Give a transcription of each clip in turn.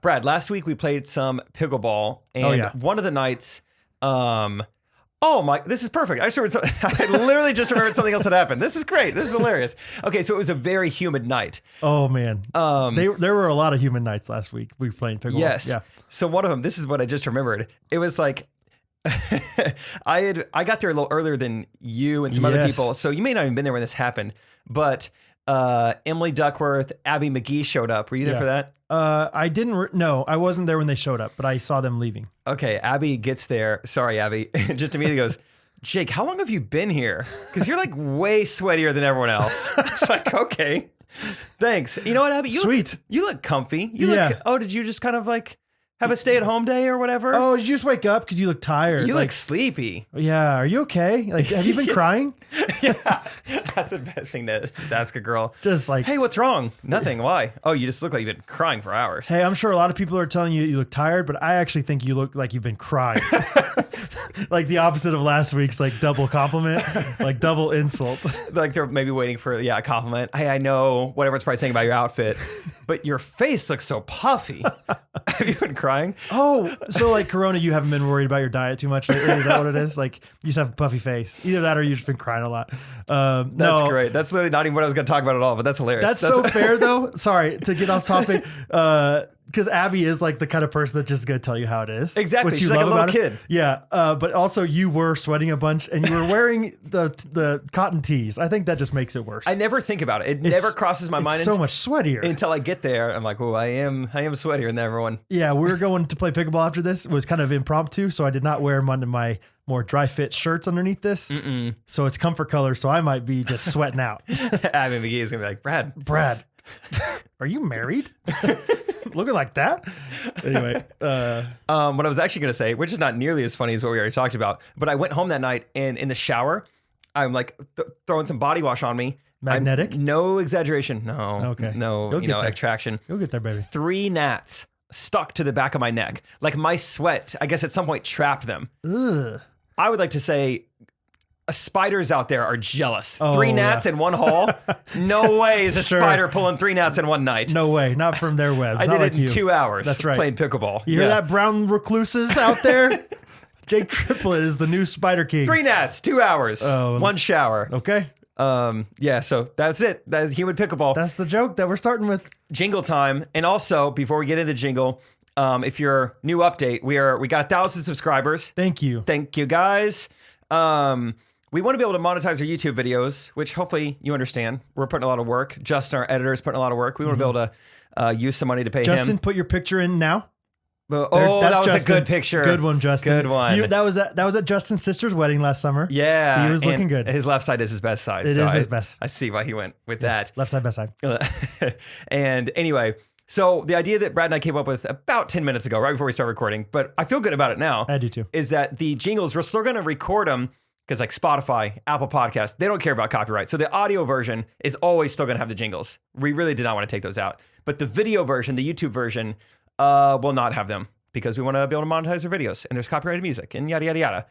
Brad, last week we played some pickleball, and one of the nights, oh my, this is perfect. I literally just remembered something else that happened. This is great. This is hilarious. Okay, so it was a very humid night. Oh man, there were a lot of humid nights last week. We were playing pickleball. Yes. Yeah. So one of them, this is what I just remembered. It was like, I got there a little earlier than you and some other people, so you may not have been there when this happened, but Emily Duckworth, Abby McGee showed up. Were you there for that? I didn't. No, I wasn't there when they showed up, but I saw them leaving. Okay, Abby gets there. Sorry, Abby. Just immediately goes, Jake, how long have you been here? Because you're like way sweatier than everyone else. It's like, okay, thanks. You know what, Abby? You look comfy. Did you just kind of like have a stay-at-home day or whatever? Oh, did you just wake up because you look tired? You look sleepy. Yeah, are you okay? Like, have you been crying? Yeah, that's the best thing to ask a girl. Just like, hey, what's wrong? Nothing. Why? Oh, you just look like you've been crying for hours. Hey, I'm sure a lot of people are telling you look tired, but I actually think you look like you've been crying. Like the opposite of last week's like double compliment, like double insult. Like they're maybe waiting for a compliment. Hey, I know what everyone's probably saying about your outfit, but your face looks so puffy. Have you been crying? Oh, so like Corona, you haven't been worried about your diet too much lately? Is that what it is? Like you just have a puffy face. Either that or you've just been crying a lot. That's great. That's literally not even what I was going to talk about at all, but that's hilarious. That's so fair though. Sorry to get off topic. Because Abby is like the kind of person that's just going to tell you how it is. Exactly. She's like a little kid. Yeah. But also you were sweating a bunch and you were wearing the cotton tees. I think that just makes it worse. I never think about it. It never crosses my mind. It's so much sweatier. Until I get there. I'm like, oh, I am sweatier than everyone. Yeah. We were going to play pickleball after this. It was kind of impromptu. So I did not wear my more dry fit shirts underneath this. So it's comfort color. So I might be just sweating out. Abby McGee is going to be like, Brad, are you married? Looking like that? Anyway. What I was actually going to say, which is not nearly as funny as what we already talked about, but I went home that night and in the shower, I'm like throwing some body wash on me. Magnetic? No exaggeration. No. Okay. No, extraction. You'll get there, baby. 3 gnats stuck to the back of my neck. Like my sweat, I guess at some point trapped them. Ugh. I would like to say spiders out there are jealous. 3 gnats in one haul? No way is a spider pulling 3 gnats in one night. No way. Not from their webs. I did it in 2 hours. That's right. Playing pickleball. You hear that, brown recluses out there? Jake Triplett is the new Spider King. 3 gnats, 2 hours, 1 shower. Okay. So that's it. That's Humid Pickleball. That's the joke that we're starting with. Jingle time. And also, before we get into the jingle, if you're new update, we got 1,000 subscribers. Thank you. Thank you, guys. We want to be able to monetize our YouTube videos, which hopefully you understand. We're putting a lot of work. Justin, our editor, is putting a lot of work. We want to be able to use some money to pay him. Justin, put your picture in now. That was Justin. A good picture. Good one, Justin. Good one. That was at Justin's sister's wedding last summer. Yeah. He was looking good. His left side is his best side. It is his best. I see why he went with that. Left side, best side. And anyway, so the idea that Brad and I came up with about 10 minutes ago, right before we start recording, but I feel good about it now. I do too. Is that the jingles, we're still going to record them because like Spotify, Apple Podcasts, they don't care about copyright. So the audio version is always still going to have the jingles. We really did not want to take those out. But the video version, the YouTube version, will not have them because we want to be able to monetize our videos and there's copyrighted music and yada, yada, yada.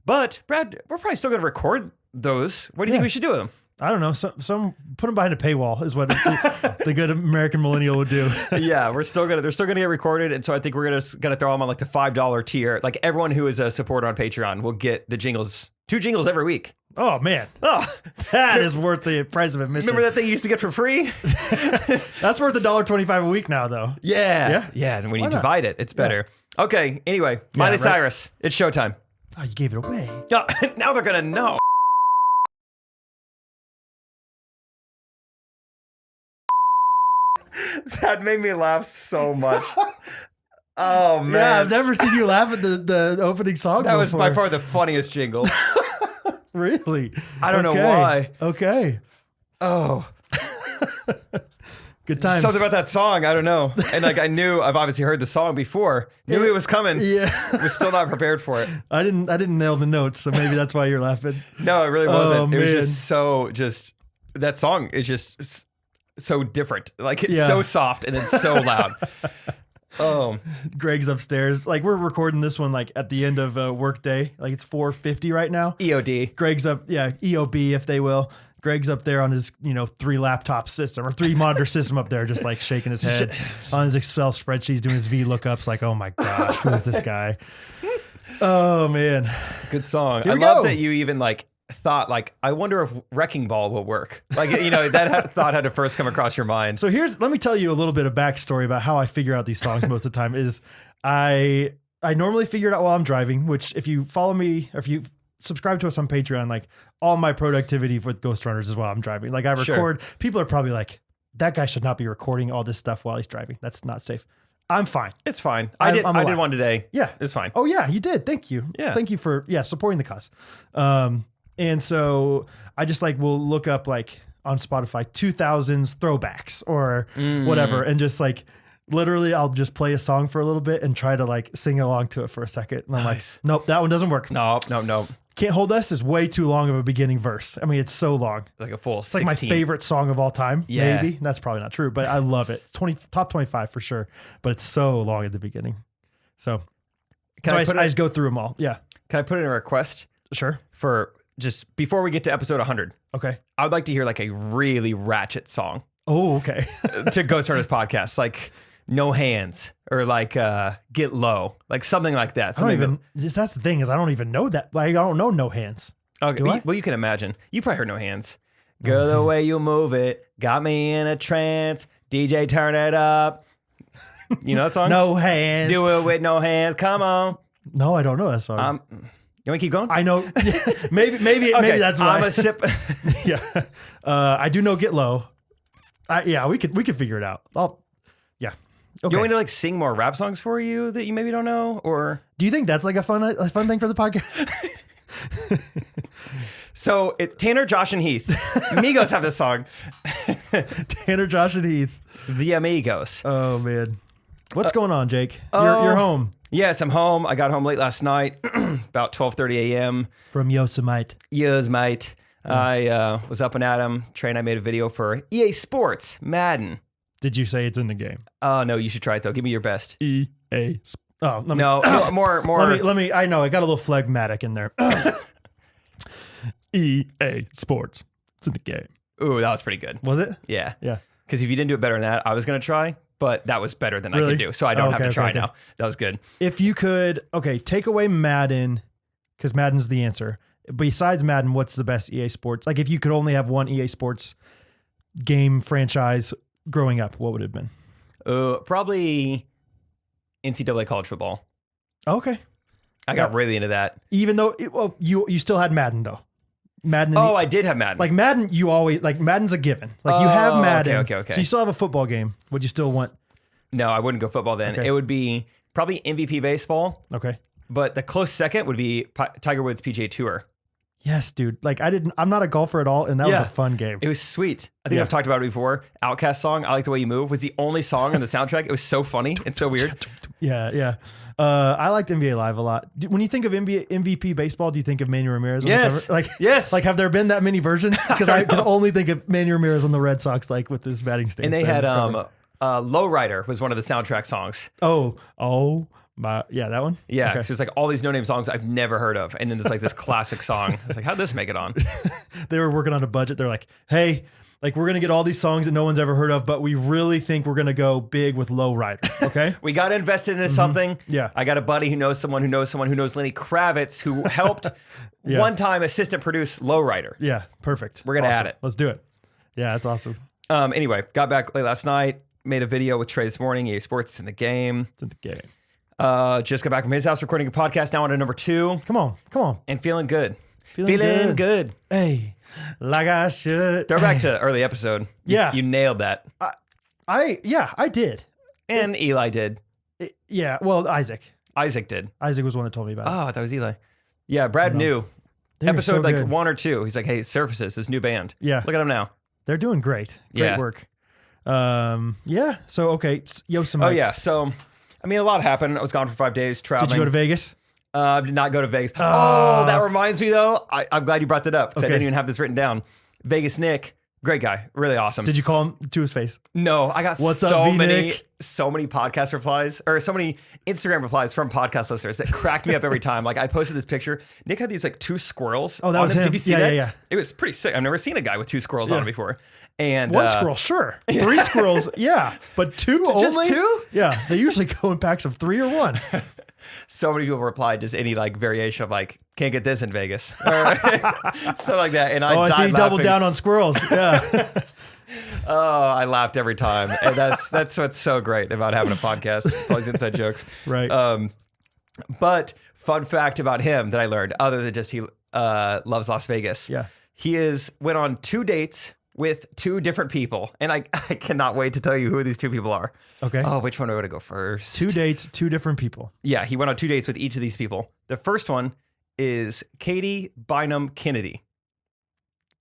But Brad, we're probably still going to record those. What do you think we should do with them? I don't know. Some put them behind a paywall is what the good American millennial would do. Yeah, they're still gonna get recorded, and so I think we're gonna throw them on like the $5 tier. Like everyone who is a supporter on Patreon will get the jingles, 2 jingles every week. Oh man, that is worth the price of admission. Remember that thing you used to get for free? That's worth $1.25 a week now, though. Yeah. And when you divide it, it's better. Yeah. Okay. Anyway, Miley Cyrus, it's showtime. Oh, you gave it away. Now they're gonna know. That made me laugh so much. Oh, man. Yeah, I've never seen you laugh at the opening song That was by far the funniest jingle. Really? I don't know why. Okay. Oh. Good times. Something about that song, I don't know. And like I've obviously heard the song before. Knew it was coming. Yeah. Was still not prepared for it. I didn't nail the notes, so maybe that's why you're laughing. No, it really wasn't. Oh, it was just that song is just so different. Like it's so soft and it's so loud. Oh, Greg's upstairs. Like we're recording this one like at the end of a work day. Like it's 4:50 right now. EOD. Greg's up. Yeah. EOB, if they will. Greg's up there on his, 3 laptop system or 3 monitor system up there, just like shaking his head on his Excel spreadsheets, doing his VLOOKUPs. Like, oh my gosh, who is this guy? Oh man, good song. Here I we love go. that you even thought I wonder if Wrecking Ball will work. That thought had to first come across your mind. So let me tell you a little bit of backstory about how I figure out these songs most of the time. Is I normally figure it out while I'm driving. Which if you follow me or if you subscribe to us on Patreon, all my productivity with Ghostrunners is while I'm driving. I record. Sure. People are probably like, that guy should not be recording all this stuff while he's driving. That's not safe. I'm fine. It's fine. I did one today. Yeah. It's fine. Oh yeah, you did. Thank you. Yeah. Thank you for supporting the cause. And so I just will look up on Spotify 2000s throwbacks or whatever, and just literally I'll just play a song for a little bit and try to sing along to it for a second. And I'm Nice. nope, that one doesn't work. No. Can't Hold Us is way too long of a beginning verse. I mean, it's so long. Like a full It's 16. my favorite song of all time. Yeah. Maybe. That's probably not true, but I love it. It's top 25 for sure, but it's so long at the beginning. So I just go through them all. Yeah. Can I put in a request? Sure. For just before we get to episode 100. Okay. I would like to hear a really ratchet song Oh, okay. to Ghostrunners podcast, No Hands or Get Low, something like that. That's the thing is I don't even know that. I don't know No Hands. Okay, Do I? well, you can imagine. You probably heard No Hands. Girl, the way you move it got me in a trance. DJ, turn it up. You know that song? No Hands. Do it with no hands. Come on. No, I don't know that song. You want to keep going? I know. maybe that's why. I'm a sip. Yeah. I do know Get Low. We could figure it out. Yeah. Okay. You want me to sing more rap songs for you that you maybe don't know, or do you think that's a fun thing for the podcast? So it's Tanner, Josh, and Heath. Migos have this song. Tanner, Josh, and Heath. The Amigos. Oh man, what's going on, Jake? You're home. Yes, I'm home. I got home late last night, about 12:30 a.m. From Yosemite. Yosemite. I was up and at 'em. Train. I made a video for EA Sports Madden. Did you say it's in the game? Oh no, you should try it though. Give me your best. EA. Oh no, more. Let me. I know I got a little phlegmatic in there. EA Sports. It's in the game. Ooh, that was pretty good. Was it? Yeah. Yeah. Because if you didn't do it better than that, I was gonna try, but that was better than I Really? could do, so I don't have to try okay. now. That was good. If you could, take away Madden, because Madden's the answer. Besides Madden, what's the best EA Sports? If you could only have one EA Sports game franchise growing up, what would it have been? Probably NCAA college football. Okay. I got really into that. Even though, you still had Madden though. Madden. I did have Madden. Madden, you always, Madden's a given. You have Madden. Okay. So you still have a football game. Would you still want? No, I wouldn't go football then. Okay. It would be probably MVP baseball. Okay. But the close second would be Tiger Woods PGA Tour. Yes, dude. I'm not a golfer at all, and that was a fun game. It was sweet. I think I've talked about it before. Outcast song, I Like the Way You Move, was the only song on the soundtrack. It was so funny. It's so weird. Yeah. I liked NBA Live a lot. When you think of MVP baseball, do you think of Manny Ramirez on Yes. the cover? Yes. Have there been that many versions? Because I can only think of Manny Ramirez on the Red Sox, with his batting stance. And they had Lowrider was one of the soundtrack songs. That one? Yeah, Okay. so it's all these no-name songs I've never heard of. And then there's this classic song. I was like, how'd this make it on? They were working on a budget. They're like, hey, we're going to get all these songs that no one's ever heard of, but we really think we're going to go big with Lowrider. Okay. We got invested into something. Yeah. I got a buddy who knows someone who knows someone who knows Lenny Kravitz, who helped one time assistant produce Lowrider. Yeah. Perfect. We're going to add it. Let's do it. Yeah. That's awesome. Anyway, got back late last night, made a video with Trey this morning. EA Sports in the game. It's in the game. Just got back from his house recording a podcast. Now on to number 2. Come on. And feeling good. Feeling good. Hey, like I should. Throw back to early episode. You nailed that. I did. And Eli did. Well, Isaac. Isaac did. Isaac was the one that told me about it. Oh, I thought it was Eli. Yeah, Brad knew. They were Episode so good. 1 or 2. He's like, hey, Surfaces, this new band. Yeah. Look at them now. They're doing great. Great work. So, Yosemite. Oh, yeah. So, a lot happened. I was gone for 5 days traveling. Did you go to Vegas? Did not go to Vegas. Oh, that reminds me, though. I'm glad you brought that up because I didn't even have this written down. Vegas Nick Great guy. Really awesome. Did you call him to his face? No, I got What's so up, many V-Nick? podcast replies or so many Instagram replies from podcast listeners that cracked me up every time. Like I posted this picture. Nick had these like 2 squirrels. Oh, that on was him. Did you see Yeah, that? yeah. It was pretty sick. I've never seen a guy with 2 squirrels on Yeah. it before. And 1 squirrel, sure. 3 squirrels, yeah. But 2 only? Just 2? Yeah. They usually go in packs of 3 or 1. so many people replied just any like variation of like, can't get this in Vegas. Or stuff like that. And I I died see you doubled laughing. down on squirrels. Yeah. Oh, I laughed every time. And that's what's so great about having a podcast. All these inside jokes. Right. But fun fact about him that I learned, other than just he loves Las Vegas. Yeah. He went on 2 dates with 2 different people. And I cannot wait to tell you who these 2 people are. Okay. Oh, which one do I want to go first? 2 dates, 2 different people. Yeah, he went on 2 dates with each of these people. The first one is Katie Bynum Kennedy,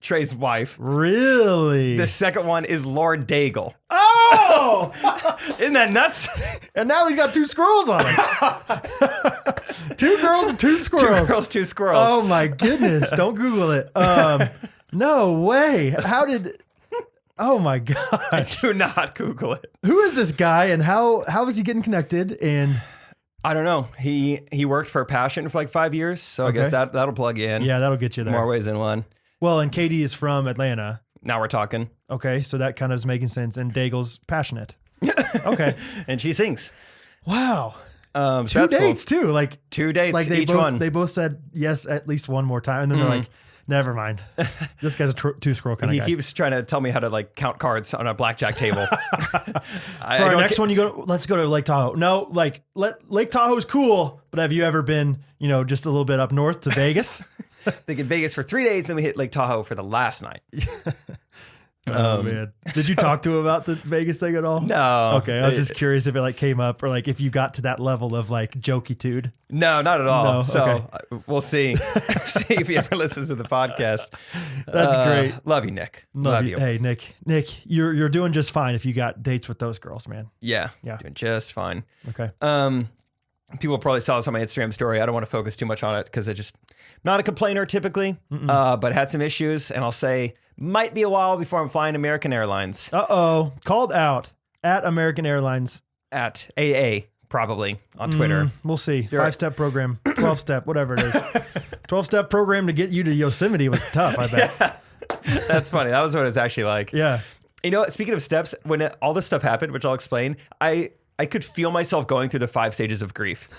Trey's wife. Really? The second one is Lord Daigle. Oh! Isn't that nuts? And now he's got 2 squirrels on him. 2 girls and 2 squirrels. 2 girls, 2 squirrels. Oh my goodness. Don't Google it. No way. How did... Oh my gosh. Do not Google it. Who is this guy and how is he getting connected? And I don't know. He worked for Passion for like 5 years, so I guess Okay. that'll plug you in. yeah, that'll get you there. More ways than one. Well, and Katie is from Atlanta. Now we're talking. Okay, so that kind of is making sense. And Daigle's passionate. Okay. And she sings. Wow. So 2 that's dates too. Like cool. 2 dates, like they each both, one. They both said yes at least one more time, and then they're like, "Never mind, this guy's a 2 scroll kind He of guy." keeps trying to tell me how to like count cards on a blackjack table. For our next one, let's go to Lake Tahoe. No, like Lake Tahoe's cool, but have you ever been, just a little bit up north to Vegas? Think in Vegas for 3 days, then we hit Lake Tahoe for the last night. Oh man, did you talk to him about the Vegas thing at all? No. Okay, I was just curious if it like came up or like if you got to that level of like jokey-tude. No, not at all. No, So okay. We'll see. See if he ever listens to the podcast. That's great. Love you, Nick. Love you. Hey, Nick, you're doing just fine if you got dates with those girls, man. Yeah. Yeah. Doing just fine. Okay. People probably saw this on my Instagram story. I don't want to focus too much on it because not a complainer typically, but had some issues. And I'll say might be a while before I'm flying American Airlines Called out at American Airlines. at AA, probably on Twitter. We'll see. There are- 5-step program, 12-step, whatever it is. 12-step program to get you to Yosemite was tough, I bet. That's funny. That was what it was actually like. Yeah. You know, speaking of steps, when all this stuff happened, which I'll explain, I could feel myself going through the 5 stages of grief.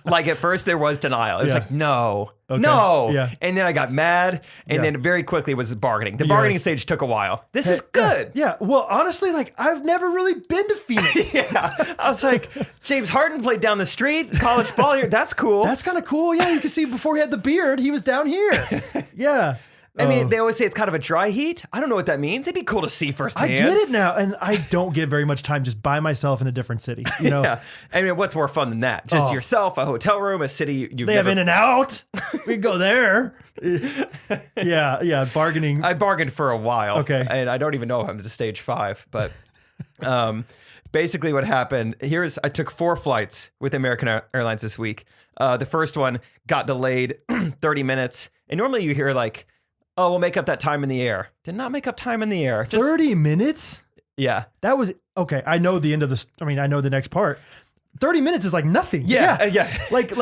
Like at first there was denial. It was Yeah. like, no, Okay. no. Yeah. And then I got mad. And Yeah. then very quickly was bargaining. The You're bargaining like, stage took a while. This is good. Yeah. Well, honestly, like I've never really been to Phoenix. Yeah. I was like, James Harden played down the street, college ball here. That's cool. That's kind of cool. Yeah, you can see before he had the beard, he was down here. Yeah. I mean, they always say it's kind of a dry heat. I don't know what that means. It'd be cool to see I firsthand. get it now, and I don't get very much time just by myself in a different city. You know, Yeah. I mean, what's more fun than that? Just Oh. yourself, a hotel room, a city you've they have never... In and Out. We can go there. Yeah, bargaining. I bargained for a while. Okay. And I don't even know if I'm to stage 5, but basically what happened I took 4 flights with American Airlines this week. The first one got delayed 30 minutes. And normally you hear like, oh, we'll make up that time in the air. Did not make up time in the air. Just, 30 minutes. Yeah. That was okay. I know the end of this. I mean, I know the next part. 30 minutes is like nothing. Yeah. Yeah. Like,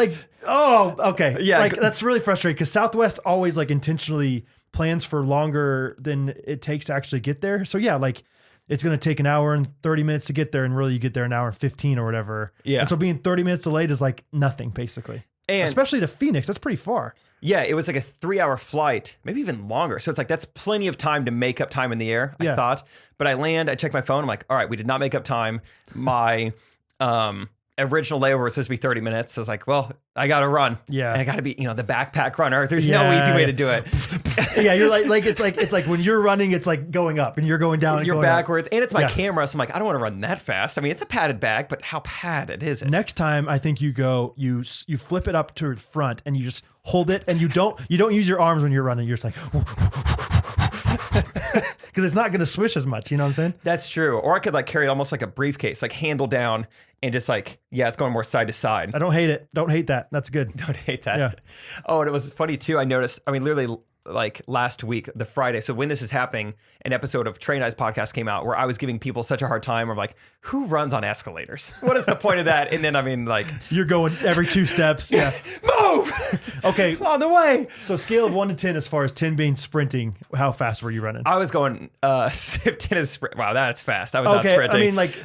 oh, okay. Yeah. Like that's really frustrating because Southwest always like intentionally plans for longer than it takes to actually get there. So yeah, like it's going to take an hour and 30 minutes to get there. And really you get there an hour and 15 or whatever. Yeah. And so being 30 minutes delayed is like nothing basically. And especially to Phoenix. That's pretty far. yeah, it was like a 3-hour flight, maybe even longer. So it's like, that's plenty of time to make up time in the air, I Yeah. thought. But I land, I check my phone. I'm like, all right, we did not make up time. My original layover was supposed to be 30 minutes. So I was like, well, I got to run. Yeah. And I got to be, the backpack runner. There's no easy way to do it. Yeah. You're like, it's like when you're running, it's like going up and you're going down. And You're going up. backwards. And it's my Yeah. camera. So I'm like, I don't want to run that fast. I mean, it's a padded bag, but how padded is it? Next time, I think you flip it up to the front and you just hold it and you don't use your arms when you're running. You're just like, because it's not going to swish as much. You know what I'm saying? That's true. Or I could like carry it almost like a briefcase, like handle down and just like, yeah, it's going more side to side. I don't hate it. Don't hate that. That's good. Don't hate that. Yeah. Oh, and it was funny too. I noticed, I mean, literally like last week, the Friday. So when this is happening, an episode of Trey and I's podcast came out where I was giving people such a hard time. I'm like, who runs on escalators? What is the point of that? And then, I mean, like, You're going every 2 steps. Yeah. move. Okay. On the way. So scale of 1 to 10, as far as 10 being sprinting, how fast were you running? I was going, if 10 is sprint. Wow, that's fast. I was not Okay, sprinting. I mean, like,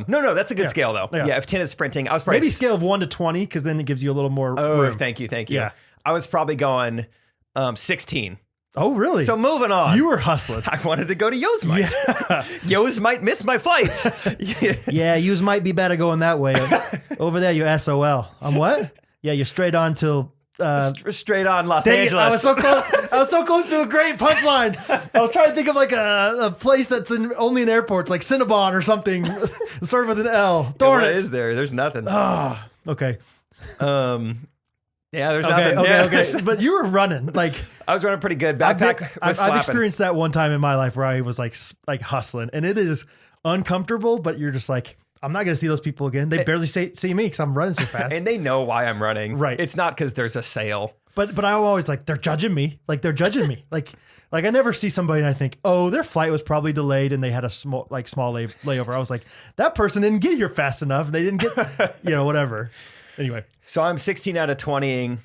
no, that's a good scale though. Yeah. Yeah. If 10 is sprinting, I was probably maybe scale of 1 to 20, because then it gives you a little more Oh, room. thank you. Yeah. I was probably going 16. Oh, really? So moving on. You were hustling. I wanted to go to Yosemite. Yeah. Yosemite missed my flight. Yeah, yous might be better going that way. Over there, you're SOL. I'm what? Yeah, you're straight on till... Straight on Los Dang it, Angeles. I was so close. I was so close to a great punchline. I was trying to think of like a place that's only in airports, like Cinnabon or something. Started with an L. Darn What it. is there? There's nothing. Ah, okay. Yeah, there's Okay, nothing. okay, Yeah, okay. But you were running. Like, I was running pretty good. Backpack was I've slapping. experienced that one time in my life where I was like hustling, and it is uncomfortable, but you're just like, I'm not going to see those people again. They barely see me because I'm running so fast. And they know why I'm running. Right. It's not because there's a sale. But I'm always like, they're judging me. Like, they're judging me. Like I never see somebody and I think, oh, their flight was probably delayed and they had a small layover. I was like, that person didn't get here fast enough. And they didn't get, whatever. Anyway. So I'm 16 out of 20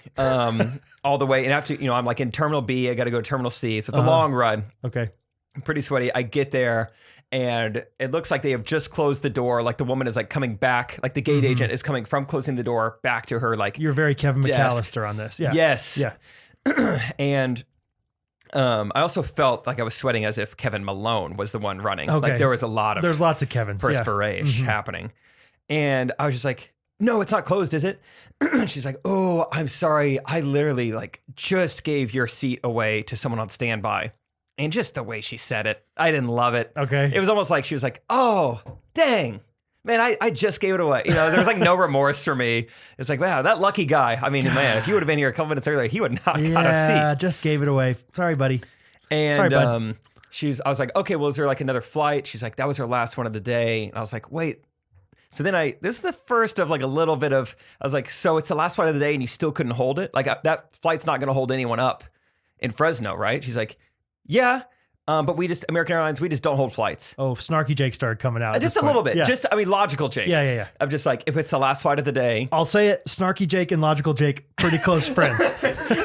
all the way. And after, I'm like in Terminal B, I got to go to Terminal C. So it's a long run. Okay. I'm pretty sweaty. I get there and it looks like they have just closed the door. Like the woman is like coming back. Like the gate agent is coming from closing the door back to her. Like You're very Kevin desk. McAllister on this. Yeah. Yes. Yeah. And I also felt like I was sweating as if Kevin Malone was the one running. Okay. Like there was a lot of There's lots of Kevins. perspiration happening. And I was just like, no, it's not closed, is it? She's like, oh, I'm sorry. I literally like just gave your seat away to someone on standby. And just the way she said it, I didn't love it. Okay. It was almost like she was like, oh, dang. Man, I just gave it away. There was like no remorse for me. It's like, wow, that lucky guy. I mean, man, if he would have been here a couple minutes earlier, he would not got a seat. Just gave it away. Sorry, buddy. And Sorry, bud. I was like, okay, well, is there like another flight? She's like, that was her last one of the day. And I was like, wait. So then this is the first of like a little bit of, I was like, so it's the last flight of the day and you still couldn't hold it? Like that flight's not going to hold anyone up in Fresno, right? She's like, yeah. But American Airlines, we just don't hold flights. Oh, Snarky Jake started coming out. Just a little bit. Yeah. Logical Jake. Yeah. I'm just like, if it's the last flight of the day. I'll say it. Snarky Jake and Logical Jake, pretty close friends.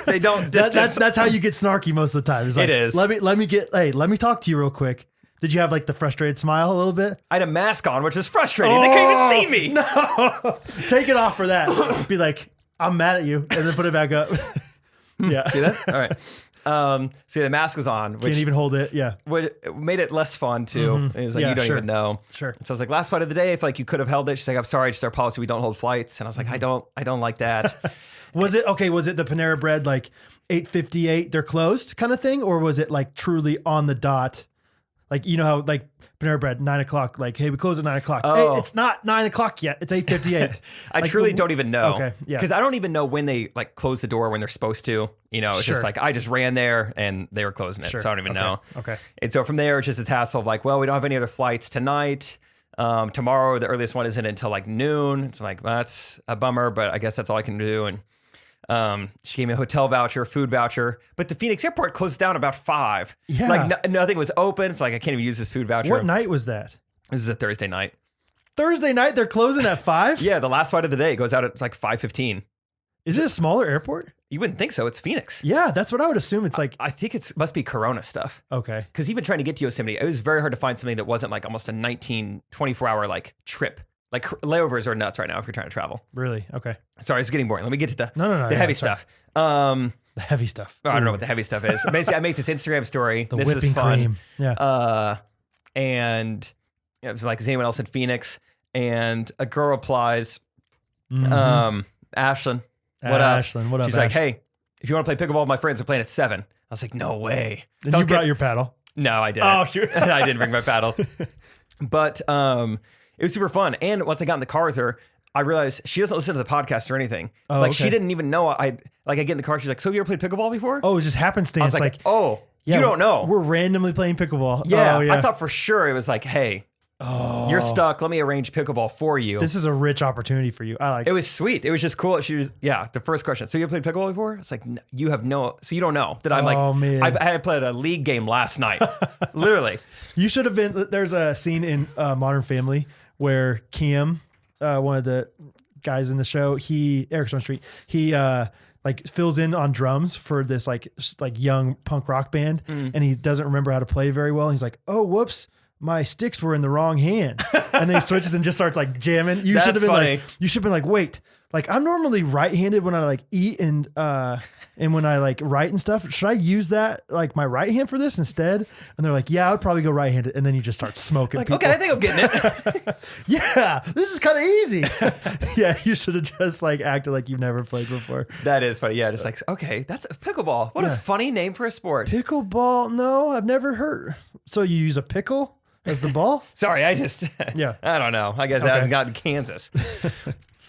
They don't distance. That's how you get snarky most of the time. It's like, It is. Let me talk to you real quick. Did you have like the frustrated smile a little bit? I had a mask on, which was frustrating. They couldn't even see me. No, take it off for that. Be like, I'm mad at you, and then put it back up. Yeah, See that? All right. So the mask was on, which can't even hold it. Yeah, made it less fun too. It was like, Yeah, you don't sure. even know. Sure. So I was like, last flight of the day, if like you could have held it. She's like, I'm sorry, it's our policy. We don't hold flights. And I was like, I don't like that. Was it okay? Was it the Panera Bread like 8:58? They're closed kind of thing, or was it like truly on the dot? Like, you know how like Panera Bread 9 o'clock, like, hey, we close at 9 o'clock. Oh. Hey, it's not 9 o'clock yet. It's 8:58. I Like, truly don't even know. Okay, yeah. Because I don't even know when they like close the door when they're supposed to. It's Sure. just like I just ran there and they were closing it. Sure. So I don't even Okay. know. Okay. And so from there, it's just a hassle of like, well, we don't have any other flights tonight. Tomorrow, the earliest one isn't until like noon. It's like, well, that's a bummer, but I guess that's all I can do. And she gave me a hotel voucher, food voucher, but the Phoenix airport closed down about 5. Yeah. Like nothing was open. It's like, I can't even use this food voucher. What night was that? This is a Thursday night. Thursday night. They're closing at 5. Yeah. The last flight of the day goes out at like 5:15. Is it a smaller airport? You wouldn't think so. It's Phoenix. Yeah, that's what I would assume. It's like, I think it must be Corona stuff. okay. Because even trying to get to Yosemite, it was very hard to find something that wasn't like almost a 24-hour like trip. Like layovers are nuts right now if you're trying to travel. Really? Okay. Sorry, it's getting boring. Let me get to the No, the heavy sorry. stuff. The heavy stuff. I don't know what the heavy stuff is. Basically, I make this Instagram story. The This whipping is fun. cream. Yeah. And it was like, is anyone else in Phoenix? And a girl replies, Mhm. Ashlyn, what up? Ashlyn, what up? She's like, hey, if you want to play pickleball with my friends, we're playing at 7. I was like, no way. and So I you was brought getting- your paddle. No, I didn't. Oh, shoot. I didn't bring my paddle. But it was super fun. And once I got in the car with her, I realized she doesn't listen to the podcast or anything. Oh, like okay. she didn't even know I get in the car. She's like, so you ever played pickleball before? Oh, it was just I happenstance. was like, Like, oh, yeah, you don't know. We're randomly playing pickleball. Yeah, Oh, yeah. I thought for sure it was like, hey, Oh, You're stuck. Let me arrange pickleball for you. This is a rich opportunity for you. I like It was sweet. It was just cool. She was, the first question. So you ever played pickleball before? It's like, you have no, so you don't know that I'm Oh, man. I had played a league game last night. Literally. You should have been. There's a scene in Modern Family where Cam, one of the guys in the show, Eric Stone Street, he like fills in on drums for this like young punk rock band, and he doesn't remember how to play very well. And he's like, oh, whoops. My sticks were in the wrong hands. And then he switches and just starts like jamming. You should have been funny. you should have been like, wait, like I'm normally right-handed when I like eat and when I like write and stuff. Should I use that like my right hand for this instead? And they're like, yeah, I would probably go right-handed. And then you just start smoking Like, people. okay, I think I'm getting it. Yeah, this is kind of easy. Yeah, you should have just like acted like you've never played before. That is funny. Yeah, just like, okay, that's a pickleball. What a funny name for a sport. Pickleball? No, I've never heard. So you use a pickle as the ball? Sorry, I just, Yeah. I don't know. I guess it hasn't gotten Kansas.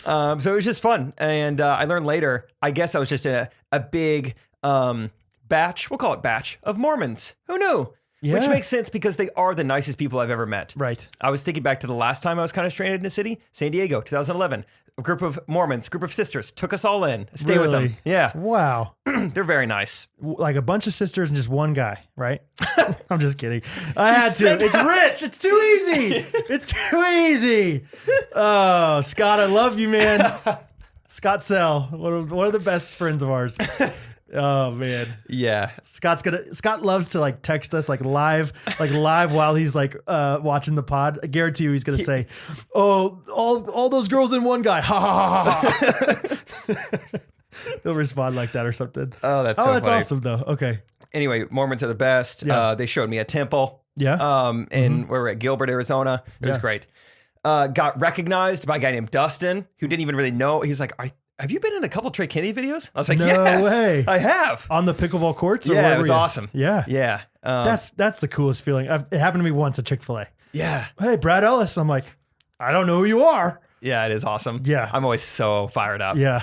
So it was just fun. And I learned later, I guess I was just a big batch, we'll call it batch, of Mormons. Who knew? Yeah. Which makes sense because they are the nicest people I've ever met. Right. I was thinking back to the last time I was kind of stranded in a city, San Diego, 2011. A group of Mormons, group of sisters took us all in. Stay with them. Really? Yeah. Wow. They're very nice. Like a bunch of sisters and just one guy, right? I'm just kidding. I had to. It's rich. It's too easy. It's too easy. Oh, Scott, I love you, man. Scott Sell, one of the best friends of ours. Oh man. Yeah. Scott loves to like text us like live while he's like watching the pod. I guarantee you he's gonna say, "Oh, all those girls in one guy." Ha ha ha ha. He'll respond like that or something. Oh, that's that's funny. awesome though. Okay. Anyway, Mormons are the best. Yeah. They showed me a temple. Yeah. And where we're at Gilbert, Arizona. It was Yeah. great. Got recognized by a guy named Dustin, who didn't even really know. He's like, have you been in a couple Trey Kennedy videos? I was like, No yes, way. I have. On the pickleball courts? Or Yeah, where it was were you? awesome. Yeah. Yeah. That's the coolest feeling. It happened to me once at Chick-fil-A. Yeah. Hey, Brad Ellis. I'm like, I don't know who you are. Yeah, it is awesome. Yeah. I'm always so fired up. Yeah.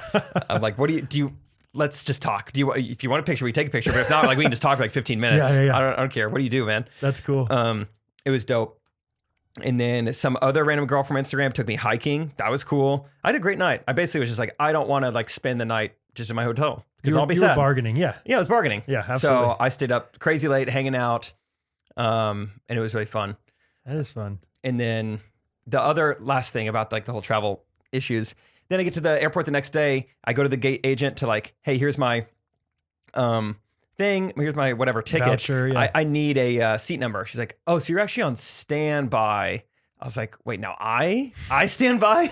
I'm like, what do you, let's just talk. If you want a picture, we take a picture. But if not, like we can just talk for like 15 minutes. Yeah. I don't care. What do you do, man? That's cool. It was dope. And then some other random girl from Instagram took me hiking. That was cool. I had a great night. I basically was just like, I don't want to like spend the night just in my hotel because I'll be you sad. were bargaining. Yeah. Yeah, I was bargaining. Yeah, absolutely. So I stayed up crazy late hanging out. And it was really fun. That is fun. And then the other last thing about like the whole travel issues, then I get to the airport the next day. I go to the gate agent to like, hey, here's my thing. Here's my whatever ticket. Voucher, yeah. I need a seat number. She's like, oh, so you're actually on standby. I was like, wait, now I stand by?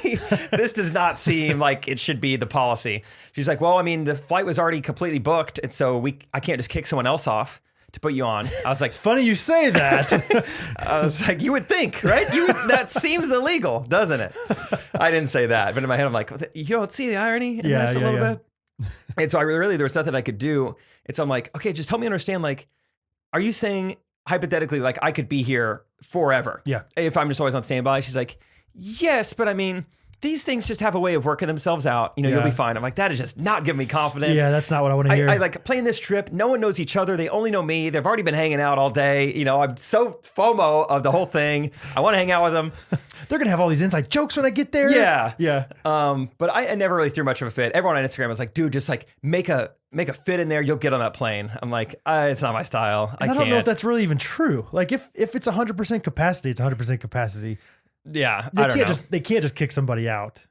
This does not seem like it should be the policy. She's like, well, I mean, the flight was already completely booked. And so I can't just kick someone else off to put you on. I was like, Funny you say that. I was like, you would think, right? That seems illegal, doesn't it? I didn't say that. But in my head, I'm like, you don't see the irony in this a little bit? And so there was nothing I could do. And so I'm like, okay, just help me understand. Like, are you saying hypothetically, like I could be here forever? Yeah. If I'm just always on standby? She's like, yes, but I mean, these things just have a way of working themselves out. You know, you'll be fine. I'm like, that is just not giving me confidence. Yeah, that's not what I want to hear. I like playing this trip. No one knows each other. They only know me. They've already been hanging out all day. You know, I'm so FOMO of the whole thing. I want to hang out with them. They're going to have all these inside jokes when I get there. Yeah. Yeah. But I never really threw much of a fit. Everyone on Instagram was like, dude, just like make a fit in there. You'll get on that plane. I'm like, it's not my style. I don't know if that's really even true. Like if it's 100% capacity, it's 100% capacity. Yeah. They can't just kick somebody out.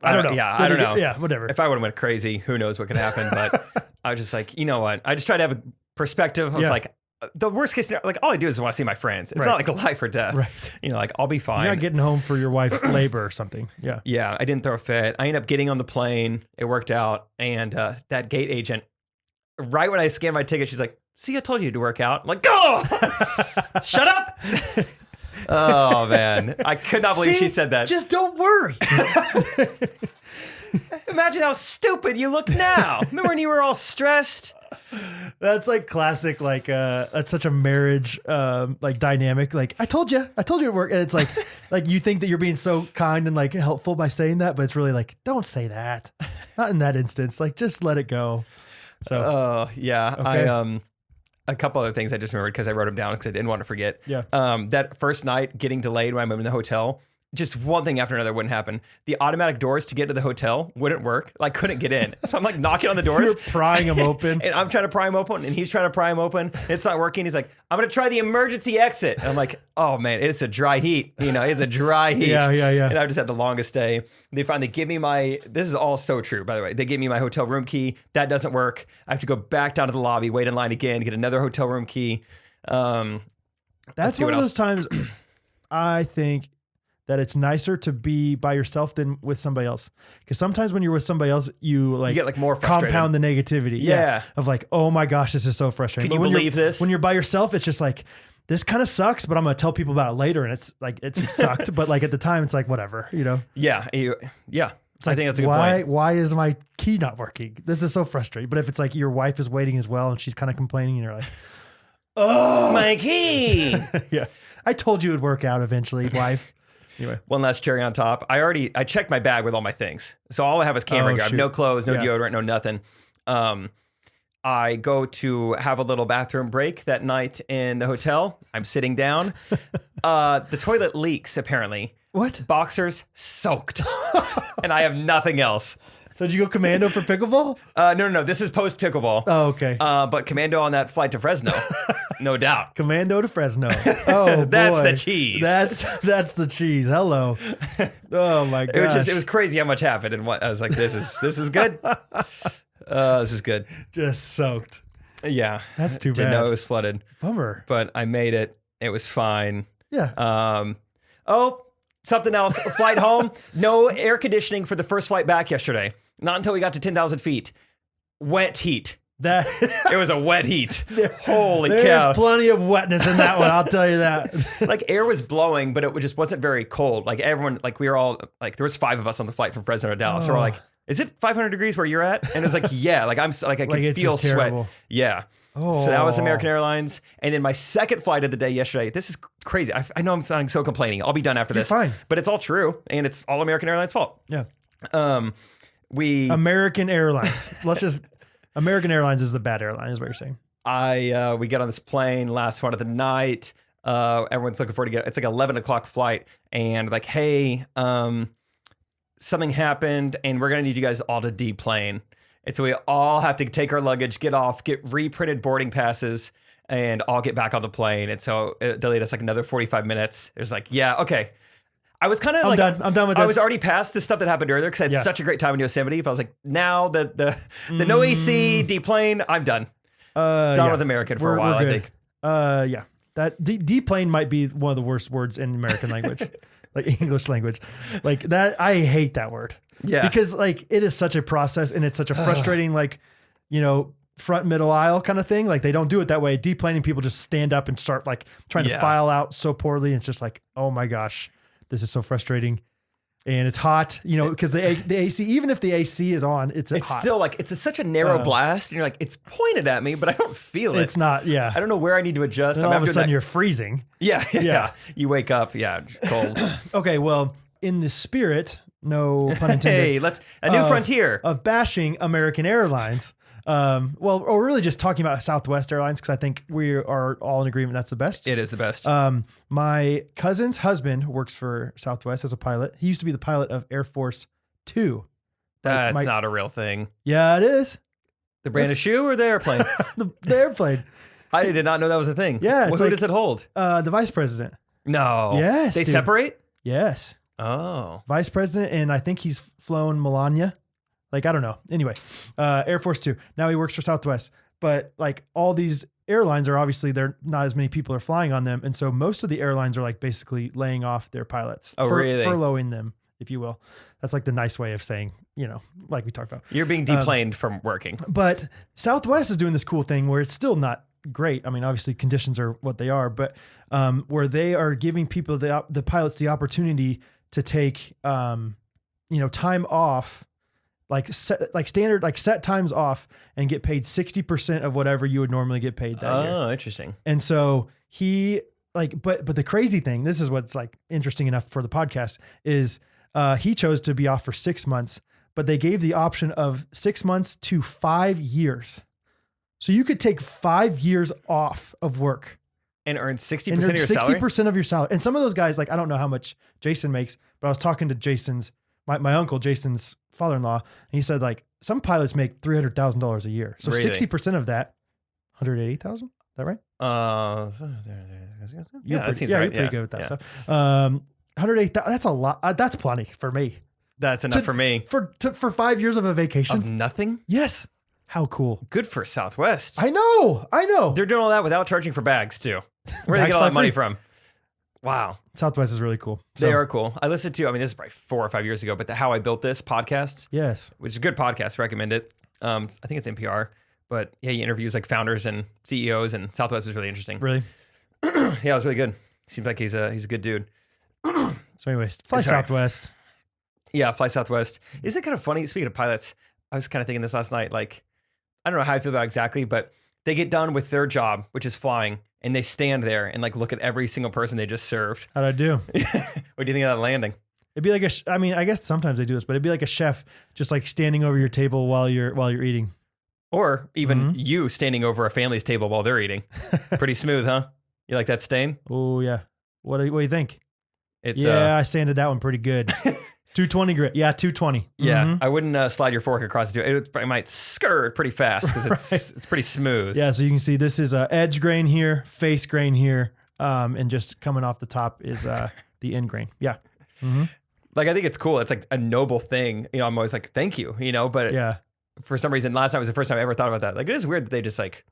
I don't know. Yeah, I don't know. Yeah, whatever. If I would have went crazy, who knows what could happen. But I was just like, you know what? I just tried to have a perspective. I was like, the worst case scenario, like all I do is want to see my friends. It's not like a life or death. Right. You know, like I'll be fine. You're not getting home for your wife's labor or something. Yeah. Yeah, I didn't throw a fit. I ended up getting on the plane. It worked out. And that gate agent, right when I scanned my ticket, she's like, see, I told you to work out. I'm like, go! Shut up! Oh, man. I could not believe she said that. Just don't worry. Imagine how stupid you look now. Remember when you were all stressed? That's like classic, like that's such a marriage like dynamic. Like I told you it worked. And it's like you think that you're being so kind and like helpful by saying that, but it's really like, don't say that. Not in that instance. Like just let it go. So Oh, yeah. Okay. a couple other things I just remembered because I wrote them down because I didn't want to forget. Yeah. That first night getting delayed when I'm in the hotel, just one thing after another wouldn't happen. The automatic doors to get to the hotel wouldn't work. Like, couldn't get in. So I'm like knocking on the doors. You're prying them open. And I'm trying to pry them open, and he's trying to pry them open. It's not working. He's like, I'm going to try the emergency exit. And I'm like, oh, man, it's a dry heat. It's a dry heat. Yeah. And I just had the longest day. They finally give me this is all so true, by the way. They give me my hotel room key. That doesn't work. I have to go back down to the lobby, wait in line again, get another hotel room key. That's one of those times I think that it's nicer to be by yourself than with somebody else. Because sometimes when you're with somebody else, you get like more frustrated. Compound the negativity. Yeah. Of like, oh my gosh, this is so frustrating. Can you believe this? When you're by yourself, it's just like, this kind of sucks, but I'm going to tell people about it later. And it's like, it sucked. But like at the time, it's like, whatever, Yeah. It's I like, think that's a good point. Why is my key not working? This is so frustrating. But if it's like your wife is waiting as well and she's kind of complaining and you're like, oh, my key. Yeah. I told you it would work out eventually, wife. Anyway, one last cherry on top. I checked my bag with all my things. So all I have is camera gear. I have no clothes, no deodorant, no nothing. I go to have a little bathroom break that night in the hotel. I'm sitting down. The toilet leaks, apparently. What? Boxers soaked. And I have nothing else. So did you go commando for pickleball? No. This is post pickleball. Oh, okay. But commando on that flight to Fresno, no doubt. Commando to Fresno. Oh, that's boy. the cheese. That's the cheese. Hello. Oh my gosh. It was crazy how much happened, and what I was like, this is good. This is good. Just soaked. Yeah, that's too bad. Didn't know it was flooded. Bummer. But I made it. It was fine. Yeah. Something else. Flight home. No air conditioning for the first flight back yesterday. Not until we got to 10,000 feet. Wet heat. It was a wet heat. Holy cow. There's plenty of wetness in that one, I'll tell you that. Like air was blowing, but it just wasn't very cold. Like everyone, like we were all, like there was 5 of us on the flight from Fresno to Dallas. So we're like, is it 500 degrees where you're at? And it's like, yeah, like I can feel sweat. Yeah. Oh. So that was American Airlines. And then my second flight of the day yesterday, this is crazy. I know I'm sounding so complaining. I'll be done after this. You're fine. But it's all true. And it's all American Airlines' fault. Yeah. American Airlines. American Airlines is the bad airline, is what you're saying. We get on this plane, last one of the night. Everyone's looking forward to it's like 11 o'clock flight. And like, hey, something happened and we're going to need you guys all to deplane. And so we all have to take our luggage, get off, get reprinted boarding passes, and all get back on the plane. And so it delayed us like another 45 minutes. It was like, yeah, okay. I was kind of like, I'm done with this. I was already past the stuff that happened earlier because I had such a great time in Yosemite. But I was like, now the no AC deplane, I'm done. Done with American for a while, I think. Yeah. That deplane might be one of the worst words in American language, like English language. Like that, I hate that word. Yeah. Because like it is such a process and it's such a frustrating, front middle aisle kind of thing. Like they don't do it that way. Deplaning, people just stand up and start like trying to file out so poorly. And it's just like, oh my gosh, this is so frustrating. And it's hot, because the AC, even if the AC is on, it's hot. Still like, it's such a narrow blast. And you're like, it's pointed at me, but I don't feel it. It's not, yeah. I don't know where I need to adjust. And all of a sudden you're freezing. Yeah. You wake up, cold. Okay, well, in the spirit, no pun intended. Hey, a new frontier of bashing American Airlines. Or really just talking about Southwest Airlines, because I think we are all in agreement that's the best. It is the best. My cousin's husband works for Southwest as a pilot. He used to be the pilot of Air Force 2. That's not a real thing. Yeah, it is. The brand of shoe or the airplane? the airplane. I did not know that was a thing. Yeah. Who does it hold? The vice president. No. Yes. They separate? Yes. Oh. Vice president, and I think he's flown Melania. Like, I don't know. Anyway, Air Force 2. Now he works for Southwest. But like all these airlines are obviously, they're not as many people are flying on them. And so most of the airlines are like basically laying off their pilots. Oh, really? Furloughing them, if you will. That's like the nice way of saying, like we talked about. You're being deplaned from working. But Southwest is doing this cool thing where it's still not great. I mean, obviously conditions are what they are, but where they are giving people, the pilots, the opportunity to take, time off, set times off and get paid 60% of whatever you would normally get paid that year. Oh, interesting. And so but the crazy thing, this is what's like interesting enough for the podcast, is he chose to be off for 6 months, but they gave the option of 6 months to 5 years. So you could take 5 years off of work And earn 60% and of earn your salary? 60% of your salary. And some of those guys, like, I don't know how much Jason makes, but I was talking to my uncle, Jason's father-in-law, and he said, like, some pilots make $300,000 a year. So Really? 60% of that, 180,000. Is that right? Yeah, that seems you're right. pretty good with that stuff. 108,000. That's a lot. That's plenty for me. That's enough for me. For 5 years of a vacation. Of nothing? Yes. How cool. Good for Southwest. I know. They're doing all that without charging for bags, too. Where do they Bags get all fly that money free. from? Wow. Southwest is really cool. They are cool. I listened to, this is probably 4 or 5 years ago, but the How I Built This podcast, Yes. which is a good podcast, recommend it. I think it's NPR, but yeah, he interviews like founders and CEOs, and Southwest is really interesting. Really? Yeah, it was really good. Seems like he's a good dude. So anyways, fly Sorry. Southwest. Yeah, fly Southwest. Isn't it kind of funny? Speaking of pilots, I was kind of thinking this last night. Like, I don't know how I feel about it exactly, but they get done with their job, which is flying, and they stand there and like look at every single person they just served. How'd I do? What do you think of that landing? It'd be like I guess sometimes they do this, but it'd be like a chef just like standing over your table while you're eating. Or even you standing over a family's table while they're eating. Pretty smooth, huh? You like that stain? Oh yeah. What do you think? It's I sanded that one pretty good. 220 grit. Yeah, 220. yeah. Mhm. I wouldn't slide your fork across it. Might skirt pretty fast because it's pretty smooth. Yeah, so you can see this is edge grain here, face grain here, and just coming off the top is the end grain. Yeah. Mm-hmm. Like, I think it's cool. It's like a noble thing. I'm always like, thank you, but Yeah. for some reason, last night was the first time I ever thought about that. Like, it is weird that they just like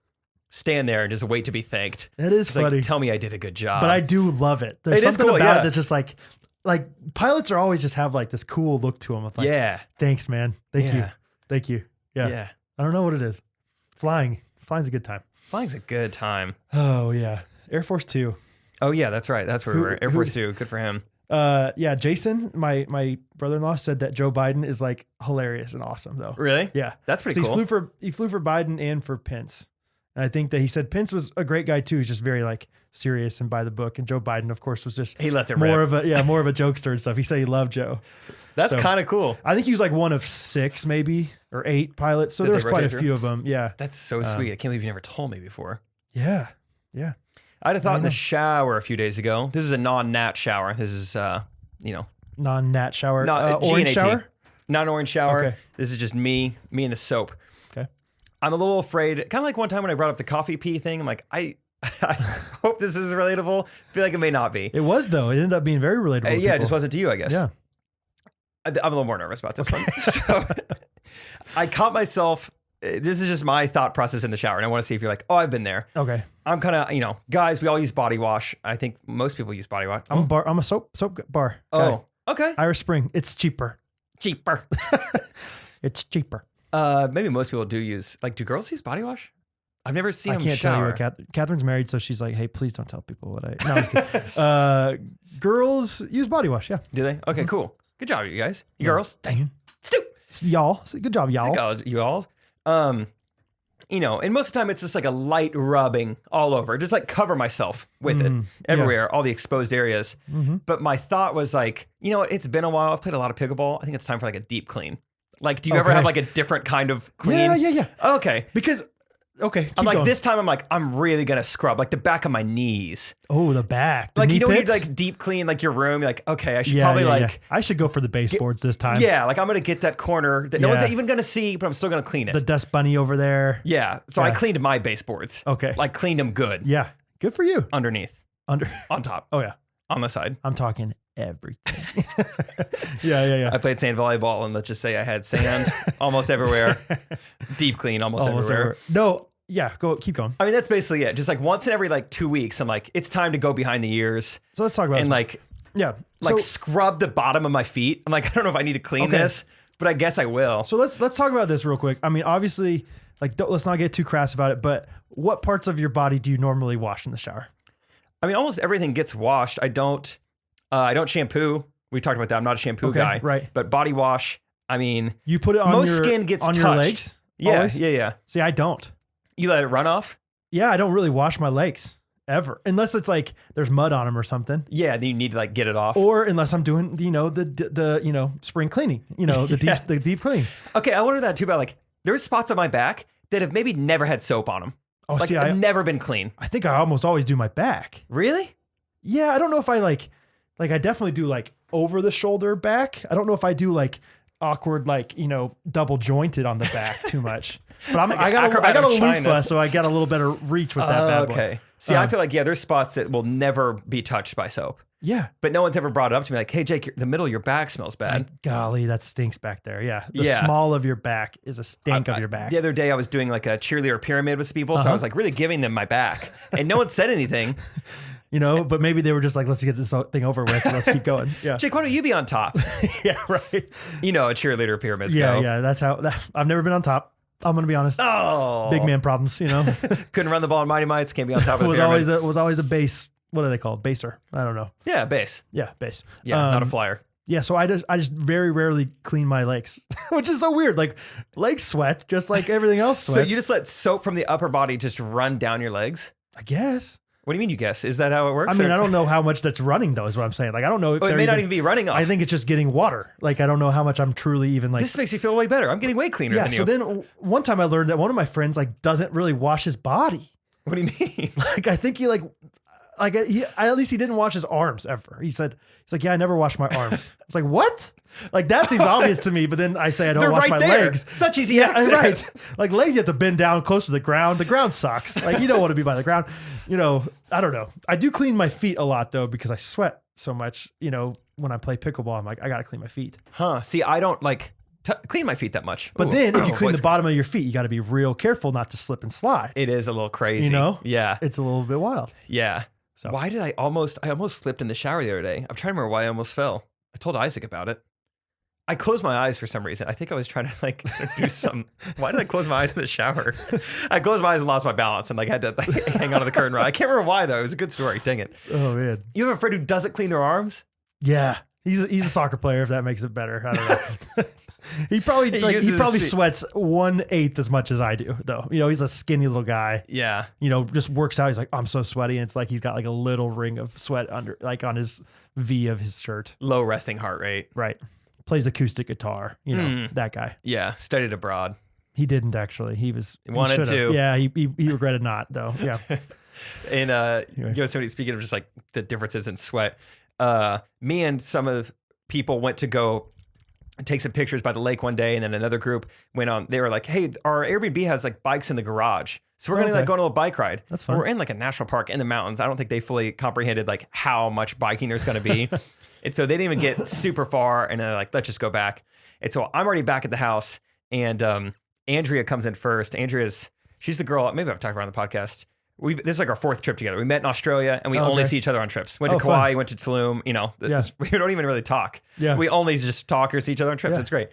stand there and just wait to be thanked. That is It's funny. like, tell me I did a good job. But I do love it. There's It is something cool, about yeah. it that's just like pilots are always just have like this cool look to them. Like, yeah. thanks, man. Thank you. Yeah. Thank you. Yeah. Yeah. I don't know what it is. Flying's a good time. Flying's a good time. Oh yeah. Air Force 2. Oh, yeah, that's right. That's where we were. Air Force 2. Good for him. Yeah, Jason, my brother-in-law said that Joe Biden is like hilarious and awesome though. Really? Yeah. That's pretty So cool. he flew for Biden and for Pence. And I think that he said Pence was a great guy too. He's just very like serious and by the book. And Joe Biden, of course, was just He lets it more rip. of a jokester and stuff. He said he loved Joe. That's so- kind of cool. I think he was like one of 6 maybe or 8 pilots. So Did there they was quite a rotate few of them. Yeah. That's so sweet. I can't believe you never told me before. Yeah. Yeah. I'd have thought in know. the shower a few days ago. This is a non-nat shower. This is, Non-nat shower. not Orange G&AT. shower. Not an orange shower. Okay. This is just me and the soap. Okay. I'm a little afraid. Kind of like one time when I brought up the coffee pee thing. I'm like, I hope this is relatable. I feel like it may not be. It was though. It ended up being very relatable. to Yeah, it people. just wasn't to you, I guess. Yeah. I'm a little more nervous about this one. So I caught myself. This is just my thought process in the shower. And I want to see if you're like, oh, I've been there. Okay. I'm kind of, guys, we all use body wash. I think most people use body wash. I'm a soap bar. guy. Oh, okay. Irish Spring. It's cheaper. Cheaper. It's cheaper. Maybe most people do use, do girls use body wash? I've never seen I them can't shower. tell you what Catherine's married, so she's like, hey, please don't tell people what I. No, I'm just kidding. Girls use body wash. Yeah. Do they? Okay, cool. Good job, you guys. You girls. Dang. Stoop. Y'all. Good job, y'all. God, you all. And most of the time it's just like a light rubbing all over, just like cover myself with it everywhere, all the exposed areas. But my thought was like, it's been a while. I've played a lot of pickleball. I think it's time for like a deep clean. Like, do you ever Okay. have like a different kind of clean? Yeah. Okay. Because, okay. Keep I'm like, going. this time I'm really going to scrub like the back of my knees. Oh, the back. The Like, knee when you pits? like deep clean like your room, you're like, okay, I should Yeah, probably yeah. I should go for the baseboards this time. yeah, like I'm going to get that corner that no Yeah. one's even going to see, but I'm still going to clean it. The dust bunny over there. Yeah. So I Yeah. cleaned my baseboards. Okay. Like cleaned them good. Yeah. Good for you. Underneath, On top. on the side. I'm talking everything. Yeah. I played sand volleyball, and let's just say I had sand almost everywhere. Deep clean almost everywhere. No. Yeah. Keep going. I mean, that's basically it. Just like once in every 2 weeks, I'm like, it's time to go behind the ears So let's talk about and this. Yeah. scrub the bottom of my feet. I'm like, I don't know if I need to clean Okay. this, but I guess I will. So let's talk about this real quick. I mean, obviously, let's not get too crass about it, but what parts of your body do you normally wash in the shower? I mean, almost everything gets washed. I don't shampoo. We talked about that. I'm not a shampoo guy. Right. But body wash, I mean, You put it on most your skin gets on touched. your legs. Yeah, always? yeah. See, I don't. You let it run off? Yeah, I don't really wash my legs ever, unless it's like there's mud on them or something, Yeah, then you need to get it off. or unless I'm doing the spring cleaning, the deep clean. Okay, I wonder that too about there's spots on my back that have maybe never had soap on them. Oh, Like, see, I've never been clean. I think I almost always do my back. Really? Yeah, I don't know if I like I definitely do like over the shoulder back. I don't know if I do like awkward, like, you know, double jointed on the back too much. But I got a loofah, so I got a little better reach with that bad boy. Okay. See, I feel like, yeah, there's spots that will never be touched by soap. Yeah. But no one's ever brought it up to me like, hey, Jake, the middle of your back smells bad. Like, golly, that stinks back there. Yeah. The Yeah. small of your back is a stink of your back. The other day I was doing like a cheerleader pyramid with some people, so I was like really giving them my back. And no one said anything. You know, but maybe they were just like, let's get this thing over with. Let's keep going. Yeah. Jake, why don't you be on top? Yeah, right. You know, a cheerleader pyramids Yeah, go. yeah. That's how I've never been on top. I'm gonna be honest. Oh. Big man problems, you know. Couldn't run the ball in Mighty Mites, can't be on top of the was pyramid. always a base. What are they called? Baser. I don't know. Yeah, base. Yeah, base. Yeah, not a flyer. Yeah, so I just very rarely clean my legs, which is so weird. Like legs sweat just like everything else sweats. So you just let soap from the upper body just run down your legs? I guess. What do you mean you guess? Is that how it works? I mean, I don't know how much that's running though, is what I'm saying. Like I don't know if it may not even be running off. I think it's just getting water. Like I don't know how much I'm truly even like. This makes you feel way better. I'm getting way cleaner Yeah. than you. So then one time I learned that one of my friends like doesn't really wash his body. What do you mean? Like I think he at least he didn't wash his arms ever. He's like, yeah, I never wash my arms. I was like, what? Like that seems obvious to me, but then I say I don't They're wash right my there. legs. Such easy access. Right. Like legs, you have to bend down close to the ground. The ground sucks. Like you don't want to be by the ground. You know, I don't know. I do clean my feet a lot though because I sweat so much. You know, when I play pickleball, I'm like, I gotta clean my feet. Huh? See, I don't like clean my feet that much. But Ooh. then if you clean boys. the bottom of your feet, you got to be real careful not to slip and slide. It is a little crazy. You know? Yeah. It's a little bit wild. Yeah. So Why did I almost slipped in the shower the other day. I'm trying to remember why I almost fell. I told Isaac about it. I closed my eyes for some reason. I think I was trying to like do some. Why did I close my eyes in the shower? I closed my eyes and lost my balance and like had to like, hang onto the curtain rod. I can't remember why though. It was a good story. Dang it. Oh man. You have a friend who doesn't clean their arms? Yeah. He's a soccer player, if that makes it better. I don't know. He probably uses sweats 1/8 as much as I do, though. You know, he's a skinny little guy. Yeah. You know, just works out. He's like, I'm so sweaty, and it's like he's got like a little ring of sweat under, like on his V of his shirt. Low resting heart rate. Right. Plays acoustic guitar. You know, that guy. Yeah. Studied abroad. He didn't actually. He Wanted should've. to. Yeah. He regretted not though. Yeah. And Yosemite, speaking of just like the differences in sweat, me and some of the people went to go take some pictures by the lake one day, and then another group went on. They were like, hey, our Airbnb has like bikes in the garage, so we're gonna like go on a little bike ride. That's fun. We're in like a national park in the mountains. I don't think they fully comprehended like how much biking there's gonna be. And so they didn't even get super far, and they're like, let's just go back. And so I'm already back at the house, and Andrea comes in first. She's the girl, maybe I've talked about on the podcast. This is like our fourth trip together. We met in Australia, and we only see each other on trips. Went to Kauai, fun. went to Tulum. You know, Yeah. we don't even really talk. Yeah. We only just talk or see each other on trips. Yeah. It's great.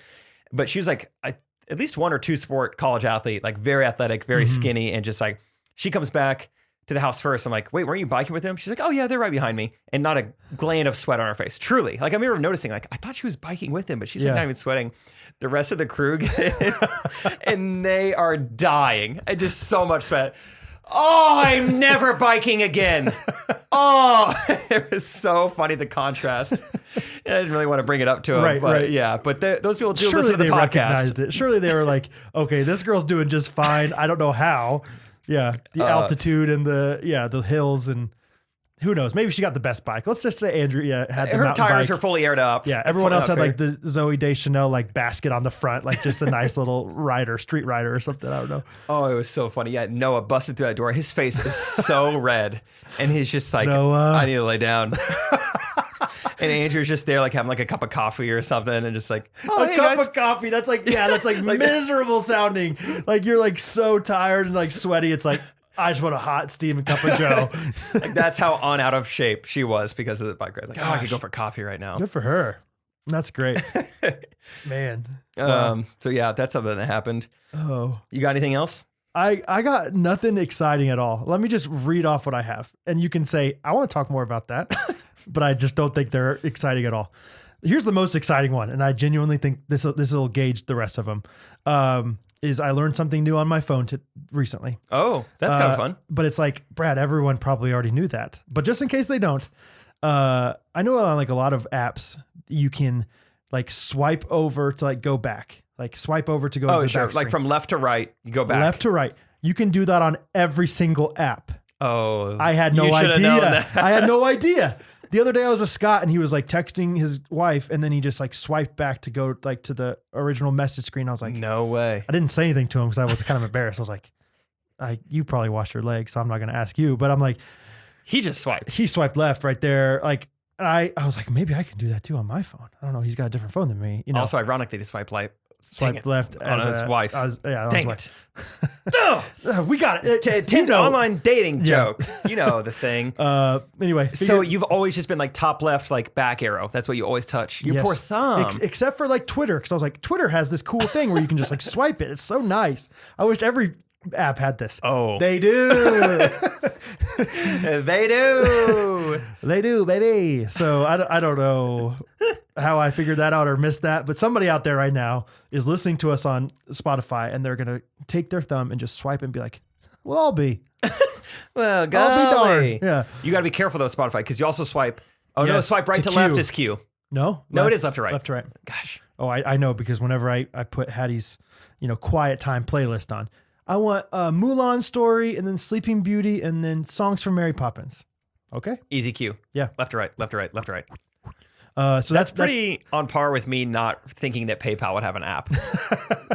But she was like at least one or two sport college athlete, like very athletic, very skinny, and just like she comes back to the house first. I'm like, wait, weren't you biking with them? She's like, oh yeah, they're right behind me, and not a gland of sweat on her face. Truly, like I remember noticing, like I thought she was biking with him, but she's like not even sweating. The rest of the crew get in, and they are dying. And just so much sweat. Oh, I'm never biking again. Oh, it was so funny, the contrast. I didn't really want to bring it up to him. Right, but right. Yeah, but those people do Surely listen to the they podcast. recognized it. Surely they were like, okay, this girl's doing just fine. I don't know how. Yeah. The altitude and the hills and who knows? Maybe she got the best bike. Let's just say Andrea had the Her mountain tires bike. are fully aired up. Yeah, That's everyone else had fair. like the Zoe Deschanel like basket on the front, like just a nice little street rider or something. I don't know. Oh, it was so funny. Yeah, Noah busted through that door. His face is so red, and he's just like, Noah. I need to lay down. And Andrew's just there, like having like a cup of coffee or something, and just like, oh, A hey, cup guys. of coffee. That's like miserable sounding. Like you're like so tired and like sweaty. It's like, I just want a hot steaming cup of Joe. Like that's how on out of shape she was because of the bike ride. Like, oh, I could go for coffee right now. Good for her. That's great. Man. Wow. So yeah, that's something that happened. Oh. You got anything else? I got nothing exciting at all. Let me just read off what I have. And you can say, I want to talk more about that, but I just don't think they're exciting at all. Here's the most exciting one. And I genuinely think this will gauge the rest of them. Is I learned something new on my phone recently. Oh, that's kind of fun. But it's like, Brad, everyone probably already knew that. But just in case they don't, I know on like a lot of apps, you can like swipe over to like go back. like swipe over to go to the sure. back Like screen. from left to right, you go back. Left to right. You can do that on every single app. Oh, I had no you should have known idea. that. I had no idea. The other day I was with Scott and he was like texting his wife and then he just like swiped back to go like to the original message screen. I was like, No way. I didn't say anything to him because I was kind of embarrassed. I was like, you probably washed your legs, so I'm not going to ask you. But I'm like, He just swiped. he swiped left right there. Like, and I was like, maybe I can do that too on my phone. I don't know. He's got a different phone than me. You know, Also, ironically, they swipe swiped left on his wife. on his Dang wife. it. We got it. Online dating Yeah. joke. You know the thing. Anyway, So you've always just been like top left, like back arrow. That's what you always touch. Your Yes. poor thumb. Except for like Twitter, because I was like, Twitter has this cool thing where you can just like swipe it. It's so nice. I wish every app had this. Oh. They do. They do. They do, baby. So I don't know how I figured that out or missed that, but somebody out there right now is listening to us on Spotify and they're going to take their thumb and just swipe and be like, well, I'll be. Well, I'll golly. be darned. Yeah. You got to be careful though, Spotify, because you also swipe. Oh no, Yes, swipe right to to left Q. is Q. No? No, it is left to right. Left to right. Gosh. Oh, I know because whenever I put Hattie's, quiet time playlist on, I want a Mulan story and then Sleeping Beauty and then songs from Mary Poppins. Okay. Easy Q. Yeah. Left to right, left to right, left to right. So That's pretty on par with me not thinking that PayPal would have an app.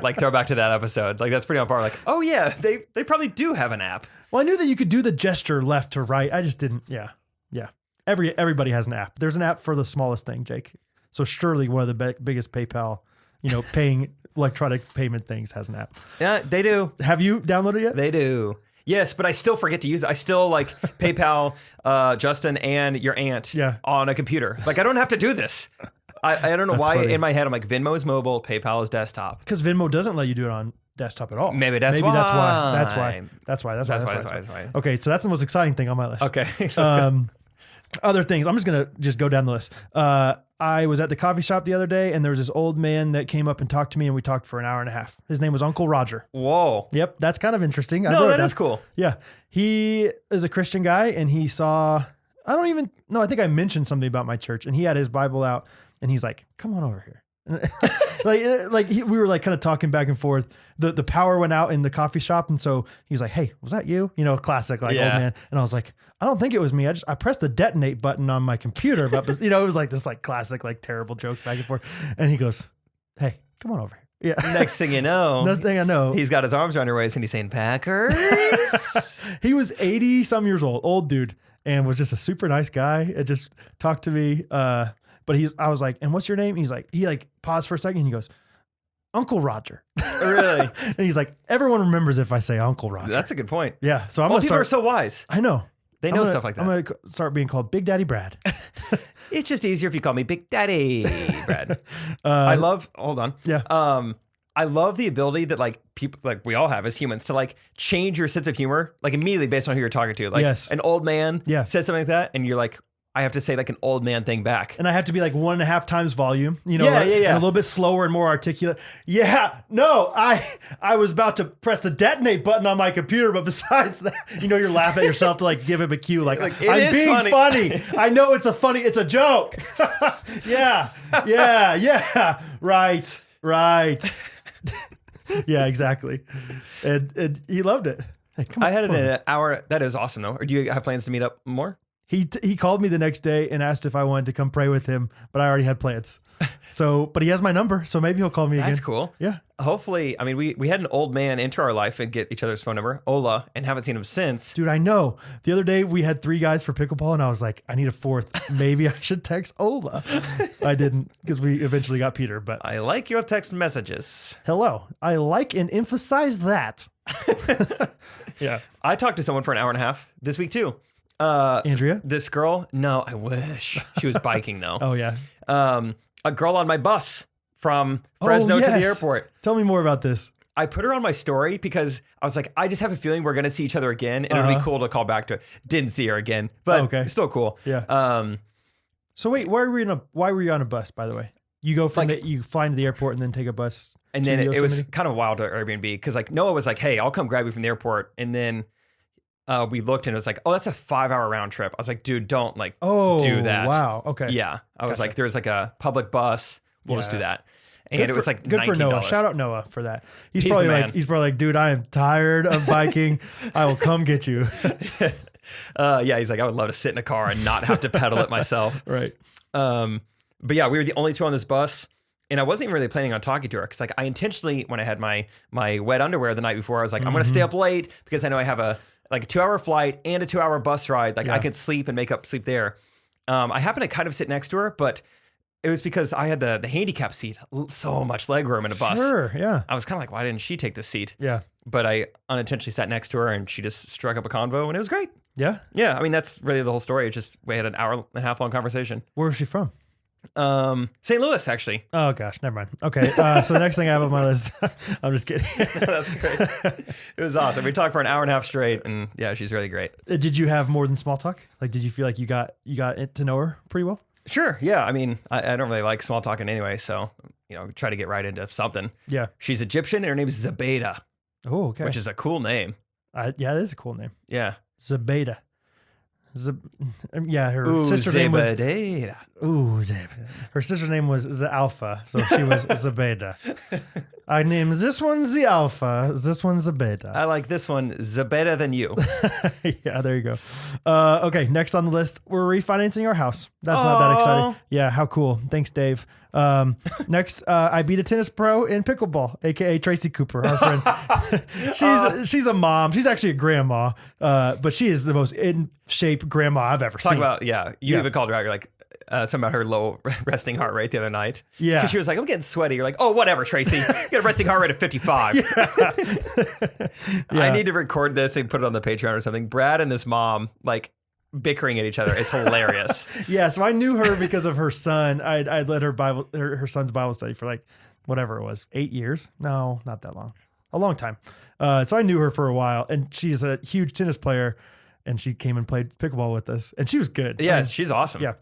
Like throw back to that episode. Like that's pretty on par. Like, oh yeah, they probably do have an app. Well, I knew that you could do the gesture left to right. I just didn't. Yeah. Everybody has an app. There's an app for the smallest thing, Jake. So surely one of the biggest PayPal, paying electronic payment things has an app. Yeah, they do. Have you downloaded it yet? They do. Yes, but I still forget to use it. I still like PayPal, Justin, and your aunt on a computer. Like I don't have to do this. I don't know why funny. in my head I'm like Venmo is mobile, PayPal is desktop. Because Venmo doesn't let you do it on desktop at all. Maybe that's why. why. That's why. That's why. Okay, so that's the most exciting thing on my list. Okay. Let's go. Other things. I'm just gonna go down the list. I was at the coffee shop the other day, and there was this old man that came up and talked to me, and we talked for an hour and a half. His name was Uncle Roger. Whoa. Yep, that's kind of interesting. No, that is cool. Yeah, he is a Christian guy, and he saw. I think I mentioned something about my church, and he had his Bible out, and he's like, "Come on over here." we were like kind of talking back and forth. The power went out in the coffee shop, and so he was like, "Hey, was that you?" Classic old man. And I was like, "I don't think it was me. I pressed the detonate button on my computer." But it was like this like classic like terrible jokes back and forth. And he goes, "Hey, come on over here." Yeah. Next thing you know, he's got his arms around your waist and he's saying Packers. He was 80 some years old dude, and was just a super nice guy. It just talked to me. But I was like, "And what's your name?" He paused for a second and he goes, "Uncle Roger." Really? And he's like, "Everyone remembers if I say Uncle Roger." That's a good point. Yeah. So People are so wise. I know. They know stuff like that. I'm going to start being called Big Daddy Brad. It's just easier if you call me Big Daddy Brad. Hold on. Yeah. I love the ability that like people, like we all have as humans, to like change your sense of humor, like immediately based on who you're talking to. Like an old man says something like that and you're like, I have to say like an old man thing back. And I have to be like 1.5 times volume, and a little bit slower and more articulate. Yeah, no, I was about to press the detonate button on my computer, but besides that, you're laughing at yourself to like give him a cue. Like I'm being funny. I know it's a joke. Yeah. Right. Yeah, exactly. And he loved it. Hey, I had it in an hour. That is awesome though. Or do you have plans to meet up more? He called me the next day and asked if I wanted to come pray with him, but I already had plans. But he has my number, so maybe he'll call me again. That's cool. Yeah. Hopefully, I mean, we had an old man enter our life and get each other's phone number, Ola, and haven't seen him since. Dude, I know. The other day we had 3 guys for pickleball, and I was like, I need a 4th. Maybe I should text Ola. I didn't, because we eventually got Peter. But I like your text messages. Hello. I like and emphasize that. Yeah. I talked to someone for an hour and a half this week too. Andrea? This girl? No, I wish. She was biking though. Oh, yeah. A girl on my bus from Fresno to the airport. Tell me more about this. I put her on my story because I was like, I just have a feeling we're going to see each other again and it'll be cool to call back to. Didn't see her again, but still cool. Yeah. So wait, why were you on a bus, by the way? You go from you fly into the airport and then take a bus. And then it was kind of wild at Airbnb because like Noah was like, hey, I'll come grab you from the airport. And then we looked and it was like, oh, that's a 5-hour round trip. I was like, dude, don't do that. Wow. Okay. Yeah. I was like, there's like a public bus. We'll just do that. And it was like good for $19. Noah. Shout out Noah for that. He's the probably man. like, dude, I am tired of biking. I will come get you. Yeah, he's like, I would love to sit in a car and not have to pedal it myself. Right. But yeah, we were the only two on this bus. And I wasn't even really planning on talking to her because like I intentionally, when I had my wet underwear the night before, I was like, I'm going to stay up late because I know I have a 2-hour flight and a 2-hour bus ride. Like I could sleep and make up sleep there. I happened to kind of sit next to her, but it was because I had the handicap seat, so much leg room in a bus. Sure, yeah. I was kind of like, why didn't she take the seat? Yeah. But I unintentionally sat next to her and she just struck up a convo and it was great. Yeah? Yeah, I mean, that's really the whole story. It's just we had an hour and a half long conversation. Where was she from? St. Louis, actually. Oh, gosh, never mind. Okay, so the next thing I have on my list, I'm just kidding. That's great. It was awesome. We talked for an hour and a half straight and yeah, she's really great. Did you have more than small talk? Like, did you feel like you got to know her pretty well? Sure, yeah. I mean, I don't really like small talking anyway, so, try to get right into something. Yeah. She's Egyptian and her name is Zabeda, Oh, okay. which is a cool name. Yeah, it is a cool name. Yeah. Zabeda. Yeah, her Ooh, sister's name was Zebedea. Her sister's name was Alpha, so she was Zabeda. I named this one the Alpha. This one's Zabeda. I like this one Zabeda than you. Yeah, there you go. Okay, next on the list, we're refinancing our house. That's not that exciting. Yeah, how cool. Thanks, Dave. Next, I beat a tennis pro in pickleball, aka Tracy Cooper, our friend. She's a mom. She's actually a grandma, but she is the most in shape grandma I've ever seen. Talk about, you even called her out. You're like, something about her low resting heart rate the other night. Yeah. Because she was like, I'm getting sweaty. You're like, oh, whatever, Tracy. You got a resting heart rate of 55. I need to record this and put it on the Patreon or something. Brad and his mom, like, bickering at each other is hilarious. Yeah, so I knew her because of her son. I'd led her son's Bible study for like whatever it was, 8 years. No, not that long, a long time. So I knew her for a while, and she's a huge tennis player, and she came and played pickleball with us, and she was good. Yeah, she's awesome. Yeah.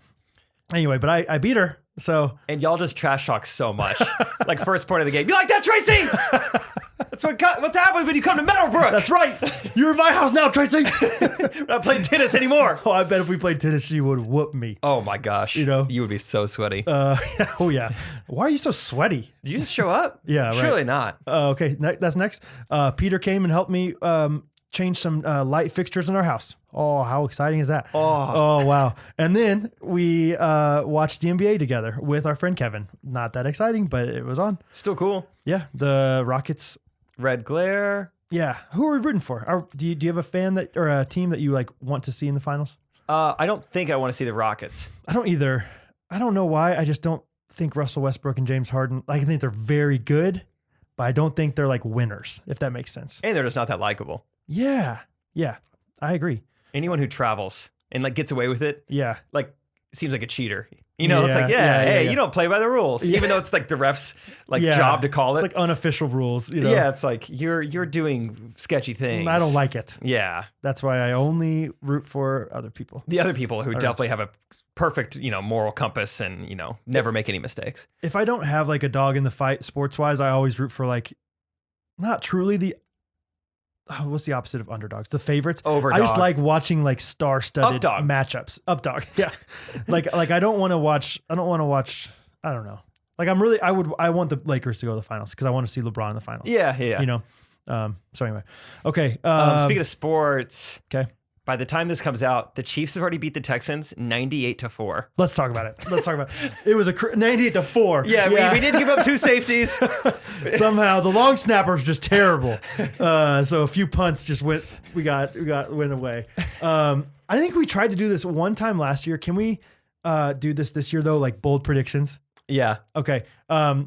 Anyway, but I beat her. So and y'all just trash talk so much. Like first point of the game, you like that, Tracy? That's what's happening when you come to Meadowbrook. That's right. You're in my house now, Tracy. We're not playing tennis anymore. Oh, I bet if we played tennis, she would whoop me. Oh my gosh. You would be so sweaty. Oh yeah. Why are you so sweaty? Did you just show up? Yeah, right. Surely not. Okay, that's next. Peter came and helped me change some light fixtures in our house. Oh, how exciting is that? Oh, wow. And then we watched the NBA together with our friend Kevin. Not that exciting, but it was on. Still cool. Yeah, the Rockets. Red glare. Yeah. Who are we rooting for? Do you have a fan or a team that you like want to see in the finals? I don't think I want to see the Rockets. I don't either. I don't know why. I just don't think Russell Westbrook and James Harden, I think they're very good, but I don't think they're like winners, if that makes sense. And they're just not that likable. Yeah. Yeah. I agree. Anyone who travels and like gets away with it, Yeah. like seems like a cheater. It's like, you don't play by the rules, even though it's like the ref's like job to call it. It's like unofficial rules, Yeah, it's like you're doing sketchy things. I don't like it. Yeah. That's why I only root for other people. The other people who definitely have a perfect, moral compass and, never make any mistakes. If I don't have like a dog in the fight sports wise, I always root for like not truly the what's the opposite of underdogs? The favorites. Overdog. I just like watching like star-studded Updog. matchups. Updog. Yeah. like I don't want to watch. I don't know. Like I want the Lakers to go to the finals because I want to see LeBron in the finals. Yeah. So anyway, okay. Speaking of sports, okay. by the time this comes out, the Chiefs have already beat the Texans 98-4. Let's talk about it. It was a 98-4. Yeah, we did give up 2 safeties. Somehow the long snapper was just terrible. So a few punts just went away. I think we tried to do this one time last year. Can we do this year though? Like bold predictions? Yeah. Okay.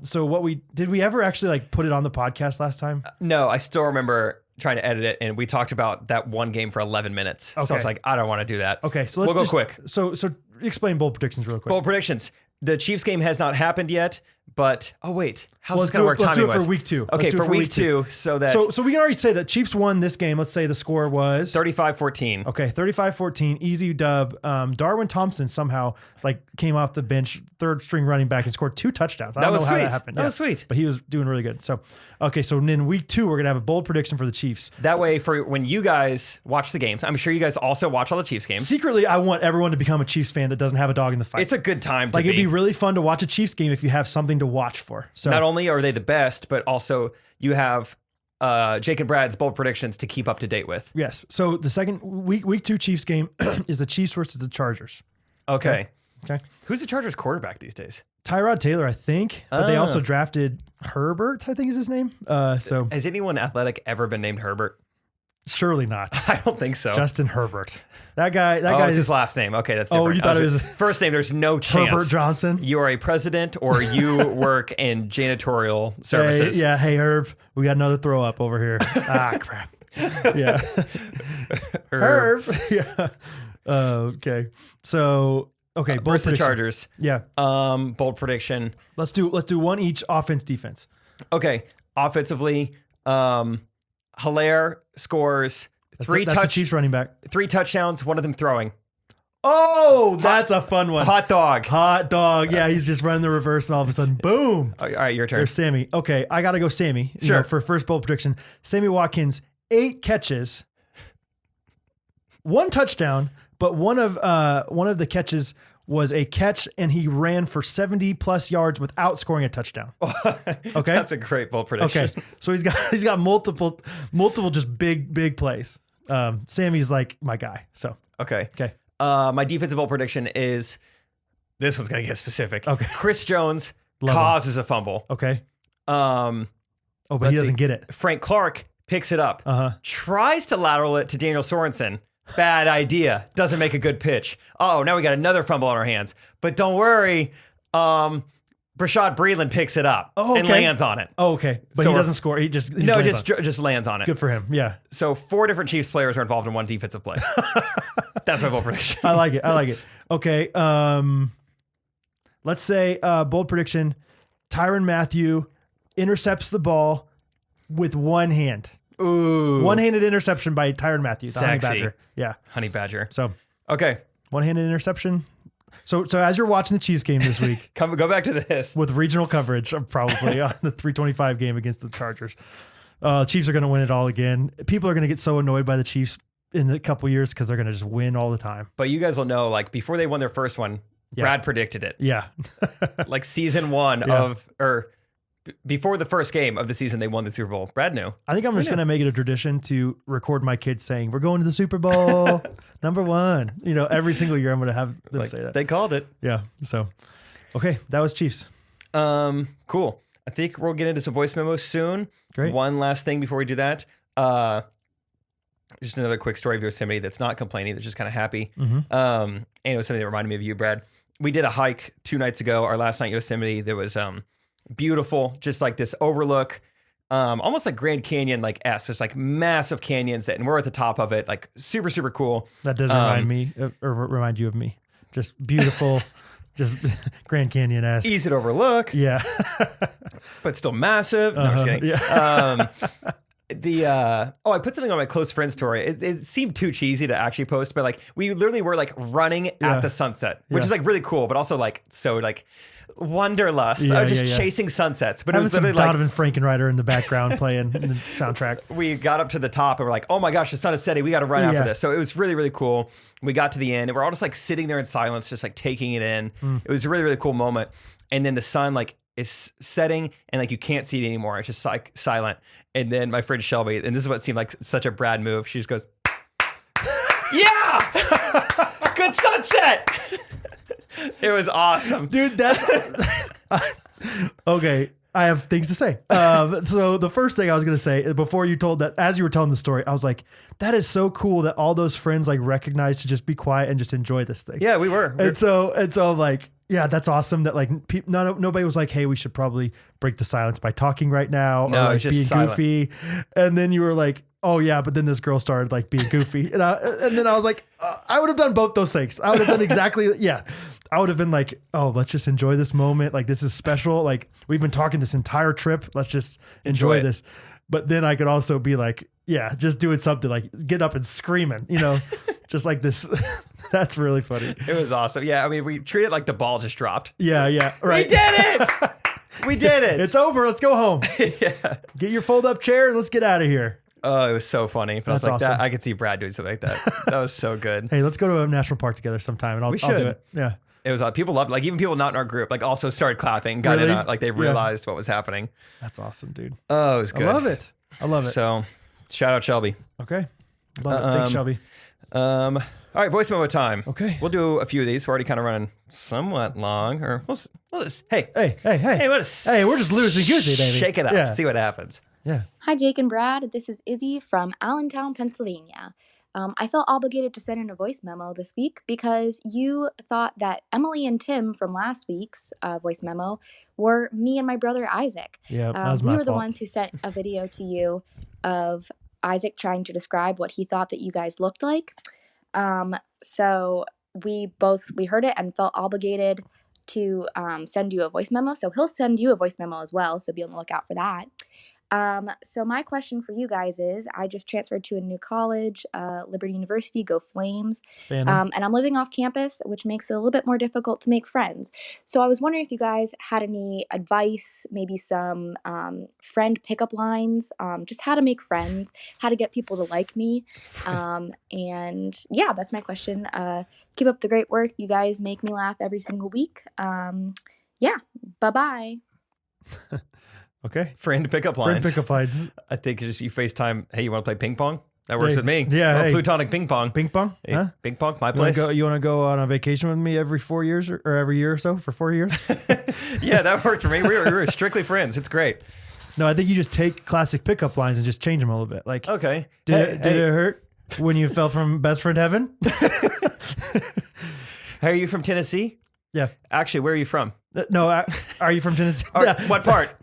So did we ever actually like put it on the podcast last time? No, I still remember trying to edit it, and we talked about that one game for 11 minutes. Okay. So I was like, I don't want to do that. Okay, so we'll go quick. So explain bold predictions real quick. Bold predictions. The Chiefs game has not happened yet, but how's this going to work Let's do it timing-wise? for week 2. Okay, for week 2, so we can already say that Chiefs won this game. Let's say the score was 35-14. Okay, 35-14, easy dub. Darwin Thompson somehow like came off the bench, third string running back, and scored 2 touchdowns. I don't know how that happened. That was sweet. But he was doing really good. So, okay, so in week 2, we're gonna have a bold prediction for the Chiefs. That way, for when you guys watch the games, I'm sure you guys also watch all the Chiefs games. Secretly, I want everyone to become a Chiefs fan that doesn't have a dog in the fight. It's a good time to it'd be really fun to watch a Chiefs game if you have something something to watch for. So not only are they the best, but also you have Jake and Brad's bold predictions to keep up to date with. yes. So the second week 2 Chiefs game is the Chiefs versus the Chargers. Okay. Okay. Who's the Chargers quarterback these days? Tyrod Taylor, I think, but they also drafted Herbert, I think is his name. So Has anyone athletic ever been named Herbert? surely not. I don't think so. Justin Herbert. That guy It's is his last name. Okay, that's Oh, different. you thought it was first name. There's no chance. Herbert Johnson. You are a president or you work in janitorial services. Hey Herb, we got another throw up over here. Crap. Yeah. Herb. Yeah. Okay. So bold Versus the prediction. Chargers. Yeah. Bold prediction. Let's do one each, offense, defense. Okay. Offensively, Hilaire scores That's the Chiefs running back. 3 touchdowns, one of them throwing. Oh, that's a fun one. Hot dog. Hot dog. Yeah, he's just running the reverse and all of a sudden, boom. All right, your turn. There's Sammy. Okay, I got to go Sammy. Sure. For first bold prediction. Sammy Watkins, 8 catches, 1 touchdown, but one of the catches was a catch and he ran for 70 plus yards without scoring a touchdown. Okay. That's a great bold prediction. Okay. So he's got multiple just big plays. Sammy's like my guy. So Okay. okay. My defensive bold prediction is this one's going to get specific. Okay. Chris Jones Love causes a fumble. Okay. Um, Oh, but Let's he doesn't see. get it. Frank Clark picks it up, tries to lateral it to Daniel Sorensen. Bad idea. Doesn't make a good pitch. Oh, now we got another fumble on our hands. But don't worry. Brashad Breeland picks it up and lands on it. Oh, okay. But So he we're- doesn't score. He just lands just lands on it. Good for him. Yeah. So 4 different Chiefs players are involved in one defensive play. That's my bold prediction. I like it. Okay. Let's say bold prediction: Tyrann Mathieu intercepts the ball with one hand. Ooh. One-handed interception by Tyrann Mathieu, the Honey Sexy. Badger. Yeah. Honey Badger. So Okay. one-handed interception. So as you're watching the Chiefs game this week Go back to this. with regional coverage, probably on the 325 game against the Chargers, Chiefs are going to win it all again. People are going to get so annoyed by the Chiefs in a couple years because they're going to just win all the time. But you guys will know, like, before they won their first one, Brad predicted it. Yeah. Like season 1 before the first game of the season, they won the Super Bowl. Brad knew. I think I'm just going to make it a tradition to record my kids saying, we're going to the Super Bowl, #1. Every single year I'm going to have them say that. They called it. Yeah. So, okay. That was Chiefs. Cool. I think we'll get into some voice memos soon. Great. One last thing before we do that. Just another quick story of Yosemite that's not complaining, that's just kind of happy. And it was something that reminded me of you, Brad. We did a hike 2 nights ago. Our last night in Yosemite, there was beautiful, just like this overlook, almost like Grand Canyon, like there's like massive canyons and we're at the top of it, like super, super cool. That does remind you of me. Just beautiful, just Grand Canyon-esque. Easy to overlook, Yeah. but still massive. No, I'm just kidding. Yeah. I put something on my close friend story. It seemed too cheesy to actually post, but like we literally were like running at the sunset, which is like really cool, but also like so like wanderlust. I was just chasing sunsets, but Having it was some literally Donovan Frankenreiter in the background playing in the soundtrack. we got up to the top and we're like, oh my gosh, the sun is setting. We got to run after this. So it was really, really cool. We got to the end and we're all just like sitting there in silence, just like taking it in. It was a really, really cool moment. And then the sun like is setting and like you can't see it anymore. It's just like silent. And then my friend Shelby, and this is what seemed like such a Brad move. She just goes, yeah, good sunset. It was awesome. Dude, that's okay. I have things to say. So the first thing I was going to say before you told that, as you were telling the story, I was like, that is so cool that all those friends like recognized to just be quiet and just enjoy this thing. Yeah, we were. And so I'm like, yeah, that's awesome that like nobody was like, hey, we should probably break the silence by talking right now, No, or like it's just being silent. goofy. And then you were like, oh yeah, but then this girl started like being goofy. And then I was like, I would have done both those things. I would have done exactly, yeah. I would have been like, oh, let's just enjoy this moment. Like, this is special. Like, we've been talking this entire trip. Let's just enjoy this. But then I could also be like, yeah, just doing something like get up and screaming, just like this. That's really funny. It was awesome. Yeah, I mean, we treated it like the ball just dropped. Yeah, right. We did it. We did it. It's over. Let's go home. Yeah. Get your fold up chair and let's get out of here. Oh, it was so funny. But That's I was like, awesome. I could see Brad doing something like that. That was so good. Hey, let's go to a national park together sometime and I'll do should. it. Yeah. It was people loved it. Like even people not in our group, like also started clapping, got Really? in on, like they realized what was happening. That's awesome, dude. Oh, it was good. I love it. I love it. So shout out Shelby. Okay. Love it. Thanks, Shelby. All right, voice memo time. Okay. We'll do a few of these. We're already kind of running somewhat long, or we'll just, hey, Hey, we're just loosey-goosey, baby. shake it up, Yeah. see what happens. Yeah. Hi, Jake and Brad. This is Izzy from Allentown, Pennsylvania. I felt obligated to send in a voice memo this week because you thought that Emily and Tim from last week's voice memo were me and my brother Isaac. Yeah, that was my We were the fault. ones who sent a video to you of Isaac trying to describe what he thought that you guys looked like. So we heard it and felt obligated to send you a voice memo. So he'll send you a voice memo as well. So be on the lookout for that. So my question for you guys is, I just transferred to a new college, Liberty University, go Flames. And I'm living off campus, which makes it a little bit more difficult to make friends. So I was wondering if you guys had any advice, maybe some friend pickup lines, just how to make friends, how to get people to like me. And yeah, that's my question. Keep up the great work. You guys make me laugh every single week. Yeah, bye-bye. Okay. Friend pickup lines. Friend pickup lines. I think it's just you FaceTime. Hey, you want to play ping pong? That works Hey, with me. yeah, Well, hey. plutonic ping pong. Ping pong? Hey, Huh? ping pong, my You wanna place. You want to go on a vacation with me every 4 years or every year or so for 4 years? Yeah, that worked for me. We were strictly friends. It's great. No, I think you just take classic pickup lines and just change them a little bit. Like, Okay. did it hurt when you fell from best friend heaven? Hey, are you from Tennessee? Yeah. Actually, where are you from? No, are you from Tennessee? Or what part?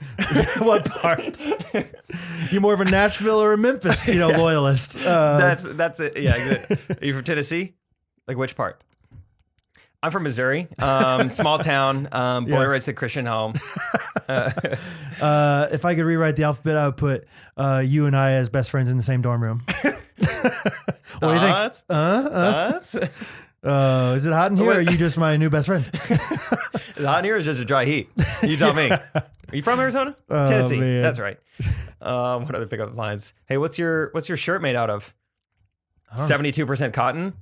What part? You more of a Nashville or a Memphis, loyalist? That's it. Yeah. Are you from Tennessee? Like which part? I'm from Missouri. Small town. Boy raised a Christian home. If I could rewrite the alphabet, I would put you and I as best friends in the same dorm room. What do you think? Is it hot in here, or are you just my new best friend? The hot in here is just a dry heat. You tell me. Are you from Arizona? Tennessee. Man. That's right. What other pickup lines? Hey, what's your shirt made out of? 72% cotton?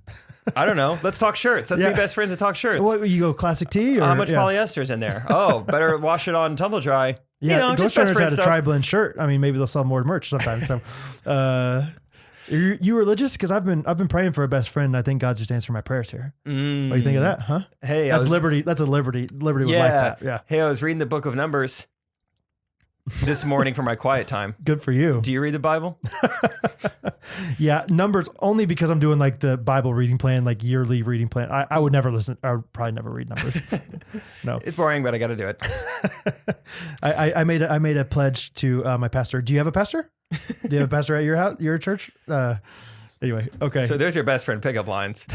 I don't know. Let's talk shirts. Let's be best friends and talk shirts. What, you go classic tee? Or, How much polyester's in there? Oh, better wash it on tumble dry. Yeah, just best Ghostrunners friend had a stuff. tri-blend shirt. I mean, maybe they'll sell more merch sometime. So, you religious? Because I've been praying for a best friend. I think God's just answering my prayers here. What do you think of that? Huh? Hey, That's liberty. That's a liberty. Liberty would like that. Yeah. Hey, I was reading the book of Numbers this morning for my quiet time. Good for you. Do you read the Bible? Yeah, Numbers only because I'm doing like the Bible reading plan, like yearly reading plan. I would never listen. I would probably never read Numbers. No, It's boring, but I got to do it. I made a pledge to my pastor. Do you have a pastor? Do you have a pastor at your house, your church? Anyway, okay. So there's your best friend pickup lines.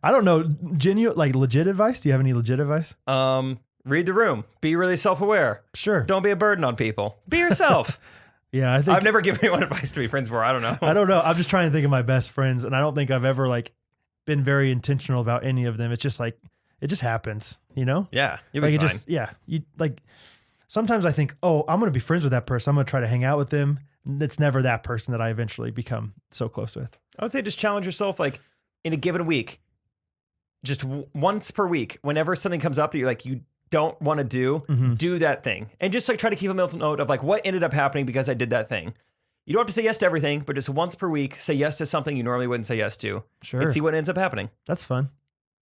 I don't know, genuine, like legit advice. Do you have any legit advice? Read the room. Be really self-aware. Sure. Don't be a burden on people. Be yourself. Yeah, I think I've never given anyone advice to be friends for. I don't know. I don't know. I'm just trying to think of my best friends, and I don't think I've ever like been very intentional about any of them. It's just like it just happens, you know? Yeah, you'll be Like fine. you like. Sometimes I think, oh, I'm gonna be friends with that person. I'm gonna try to hang out with them. It's never that person that I eventually become so close with. I would say just challenge yourself, like in a given week, just once per week. Whenever something comes up that you don't want to do that thing, and just like try to keep a mental note of like what ended up happening because I did that thing. You don't have to say yes to everything, but just once per week, say yes to something you normally wouldn't say yes to, Sure, and see what ends up happening. that's fun.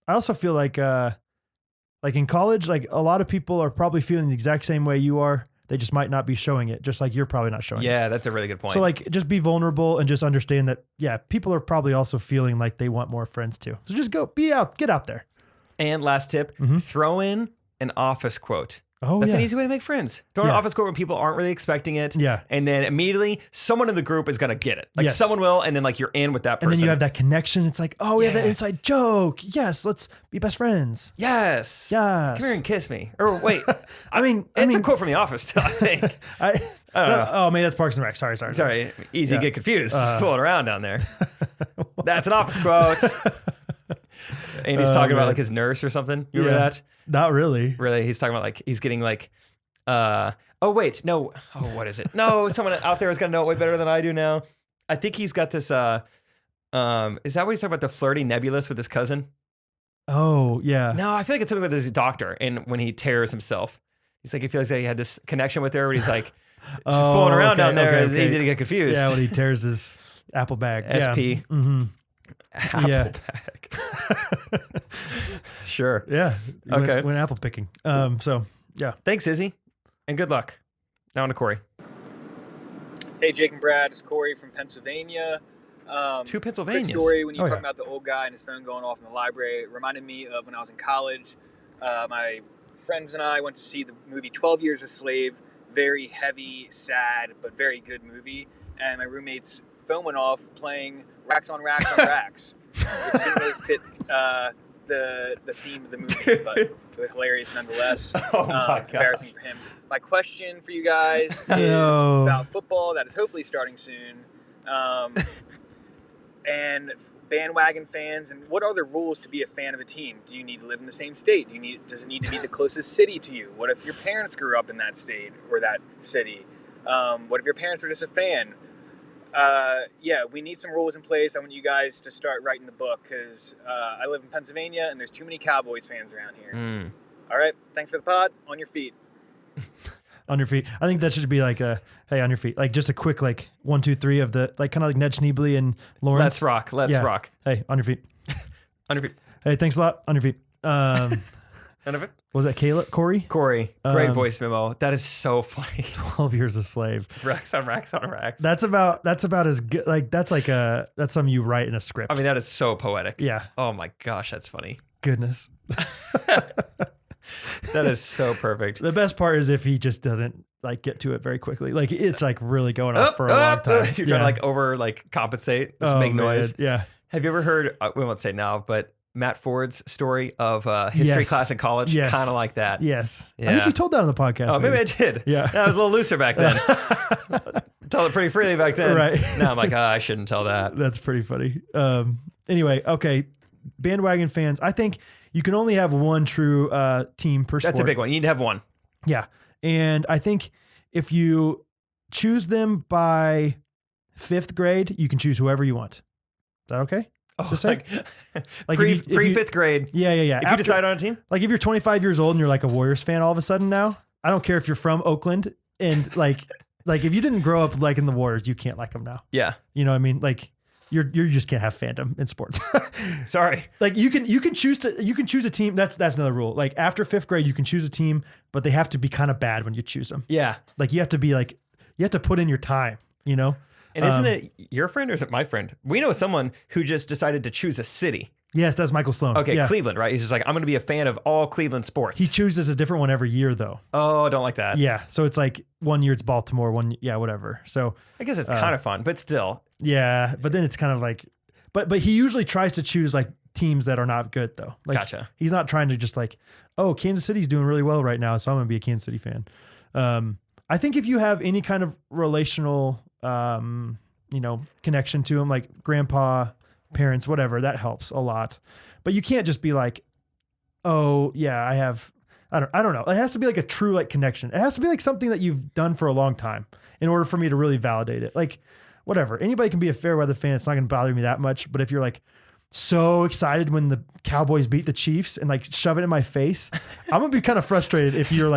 I also feel like in college, like a lot of people are probably feeling the exact same way you are. They just might not be showing it, just like you're probably not showing it. Yeah, that's a really good point. So like just be vulnerable and just understand that, yeah, people are probably also feeling like they want more friends too. So just get out there. And last tip, throw in an office quote. Oh, That's yeah. an easy way to make friends. Throw an Yeah. office quote when people aren't really expecting it. Yeah. And then immediately someone in the group is going to get it. Like Yes. someone will, and then like you're in with that person. And then you have that connection. It's like, oh, we have that Yeah. inside joke. Yes, let's be best friends. Yes. Yes. Come here and kiss me. Or wait. I mean, It's a quote from The Office still, I think. I don't know. Oh, maybe that's Parks and Rec. Sorry. Sorry. Easy Yeah. to get confused. Fooling around down there. That's an Office quote. And he's talking about man. like his nurse or something. You remember that? Not really. Really? He's talking about like he's getting like oh wait, no. Oh, what is it? No, someone out there is gonna know it way better than I do now. I think he's got this is that what he's talking about, the flirty nebulous with his cousin? Oh, yeah. No, I feel like it's something with his doctor. And when he tears himself, he's like, he feels like he had this connection with her, but he's like, she's fooling around down there. It's easy to get confused. Yeah, when he tears his apple bag. SP. Yeah. Mm-hmm. Apple bag. Sure. Yeah. Okay. Went apple picking. So, yeah. Thanks, Izzy. And good luck. Now on to Corey. Hey, Jake and Brad. It's Corey from Pennsylvania. Two Pennsylvanians. Quick story, when you Oh, talk yeah. about the old guy and his phone going off in the library, it reminded me of when I was in college. My friends and I went to see the movie 12 Years a Slave. Very heavy, sad, but very good movie. And my roommate's phone went off playing Racks on Racks on Racks, which didn't really fit the theme of the movie, but it was hilarious nonetheless. Oh my God. Embarrassing for him. My question for you guys is No. about football that is hopefully starting soon. And bandwagon fans, and what are the rules to be a fan of a team? Do you need to live in the same state? Does it need to be the closest city to you? What if your parents grew up in that state or that city? What if your parents are just a fan? Yeah, we need some rules in place. I want you guys to start writing the book because I live in Pennsylvania and there's too many Cowboys fans around here. All right, thanks for the pod. On your feet. On your feet. I think that should be like hey, on your feet. Like just a quick 1, 2, 3 of the kind of like Ned Schneebly and Lawrence. Let's rock. Let's Yeah. rock. Hey, on your feet. On your feet. Hey, thanks a lot. On your feet. On your feet. Was that Corey? Corey, great voice memo. That is so funny. 12 Years a Slave. Racks on racks on racks. That's about as good. Like that's something you write in a script. I mean, that is so poetic. yeah. Oh my gosh, that's funny. Goodness. That is so perfect. The best part is if he just doesn't get to it very quickly. Like it's really going on for a long time. You're trying to compensate, just Oh, make noise. man. Yeah. Have you ever heard? We won't say now, but Matt Ford's story of history Yes. class in college, Yes. kind of like that. Yes. I Yeah. think you told that on the podcast. Oh, maybe I did. Yeah. I was a little looser back then. Told it pretty freely back then. Right. Now I'm like, I shouldn't tell that. That's pretty funny. Anyway, okay. Bandwagon fans, I think you can only have one true team per sport. That's a big one. You need to have one. Yeah. And I think if you choose them by 5th grade, you can choose whoever you want. Is that okay? Oh, Just say- like if you- fifth grade. Yeah. If you decide on a team, like if you're 25 years old and you're like a Warriors fan all of a sudden now, I don't care if you're from Oakland and like if you didn't grow up liking the Warriors, you can't like them now. yeah. You know what I mean? Like you just can't have fandom in sports. Sorry. Like you can choose a team. That's another rule. Like after 5th grade, you can choose a team, but they have to be kind of bad when you choose them. Yeah. Like you have to be you have to put in your time, you know? And isn't it your friend or is it my friend? We know someone who just decided to choose a city. Yes, that's Michael Sloan. Okay, Yeah. Cleveland, right? He's just like, I'm going to be a fan of all Cleveland sports. He chooses a different one every year though. Oh, I don't like that. Yeah. So it's like one year it's Baltimore, whatever. So I guess it's kind of fun, but still. yeah, but then it's kind of like, but he usually tries to choose teams that are not good though. Like Gotcha. he's not trying to just oh, Kansas City's doing really well right now, so I'm going to be a Kansas City fan. I think if you have any kind of relational, connection to them, like grandpa, parents, whatever, that helps a lot. But you can't just be like, oh yeah, I don't know. It has to be like a true connection. It has to be like something that you've done for a long time in order for me to really validate it. Like whatever, anybody can be a fair weather fan. It's not going to bother me that much. But if you're so excited when the Cowboys beat the Chiefs and shove it in my face, I'm gonna be kind of frustrated if you're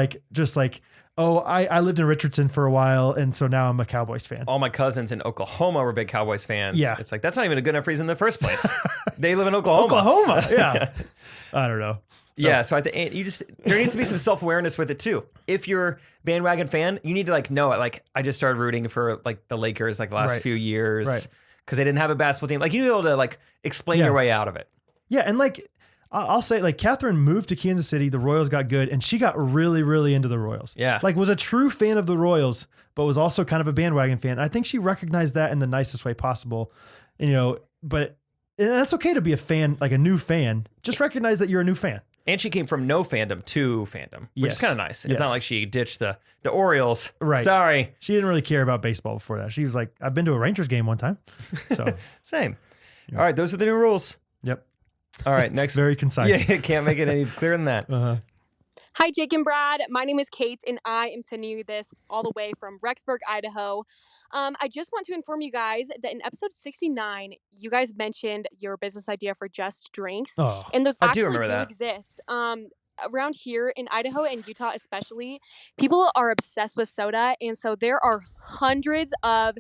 oh, I lived in Richardson for a while, and so now I'm a Cowboys fan. All my cousins in Oklahoma were big Cowboys fans. Yeah. It's that's not even a good enough reason in the first place. They live in Oklahoma. Oklahoma, yeah. I don't know. So I think there needs to be some self-awareness with it too. If you're bandwagon fan, you need to know it. I just started rooting for the Lakers the last Right. few years. Right. Because they didn't have a basketball team. You need to be able to explain Yeah. your way out of it. Yeah, and I'll say Catherine moved to Kansas City, the Royals got good, and she got really, really into the Royals. Yeah. Was a true fan of the Royals, but was also kind of a bandwagon fan. I think she recognized that in the nicest way possible. But that's okay to be a fan, a new fan. Just recognize that you're a new fan. And she came from no fandom to fandom, which Yes. is kind of nice. It's Yes. not like she ditched the Orioles. Right. Sorry. She didn't really care about baseball before that. She was like, I've been to a Rangers game one time. So, Same. All right. Those are the new rules. yep. All right. Next. Very concise. Yeah, can't make it any clearer than that. Uh-huh. Hi, Jake and Brad. My name is Kate, and I am sending you this all the way from Rexburg, Idaho. I just want to inform you guys that in episode 69, you guys mentioned your business idea for Just Drinks, Oh, and those I do actually remember that. exist. Around here in Idaho and Utah especially, people are obsessed with soda, and so there are hundreds of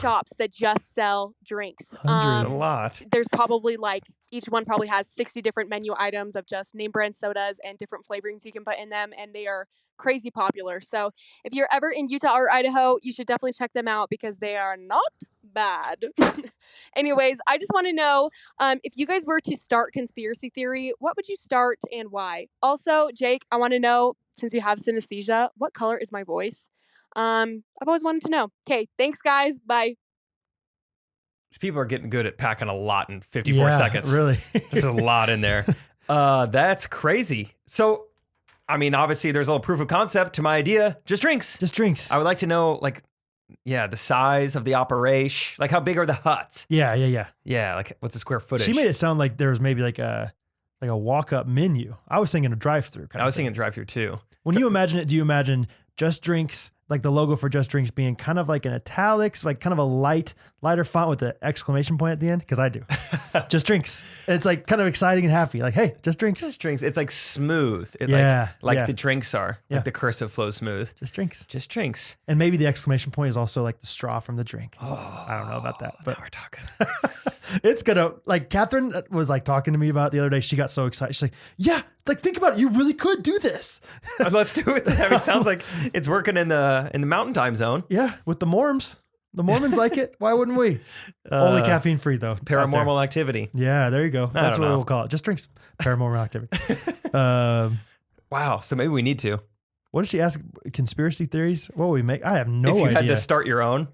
shops that just sell drinks. That's a lot. There's probably each one probably has 60 different menu items of just name brand sodas and different flavorings you can put in them, and they are crazy popular. So if you're ever in Utah or Idaho, you should definitely check them out because they are not bad. Anyways, I just want to know if you guys were to start conspiracy theory, what would you start and why? Also, Jake, I want to know, since you have synesthesia, what color is my voice? I've always wanted to know. Okay, thanks guys. Bye. These people are getting good at packing a lot in 54 seconds. Really. There's a lot in there. That's crazy. So, I mean, obviously there's a little proof of concept to my idea. Just drinks. Just drinks. I would like to know, the size of the operation. Like, how big are the huts? Yeah. Yeah, like, what's the square footage? She made it sound like there was maybe like a walk-up menu. I was thinking a drive-through. I was thinking drive-through too. When you imagine it, do you imagine Just Drinks, like the logo for Just Drinks being kind of like an italics, like kind of a lighter font with an exclamation point at the end? Because I do. Just Drinks. It's like kind of exciting and happy. Like, hey, Just Drinks. Just drinks. It's like smooth. Yeah. The drinks are. Yeah. Like the cursive flows smooth. Just Drinks. Just drinks. And maybe the exclamation point is also like the straw from the drink. Oh, I don't know about that, but now we're talking. it's gonna, like, Catherine was like talking to me about it the other day. She got so excited. She's like, yeah, like, think about it. You really could do this. Let's do it. I mean, it sounds like it's working in the mountain time zone. Yeah, with the Morms. The Mormons like it. Why wouldn't we? Only caffeine free though. Paranormal activity. Yeah, there you go. That's what we'll call it. Just Drinks. Paranormal activity. Wow. So maybe we need to. What did she ask? Conspiracy theories? What would we make? I have no idea. If you had to start your own.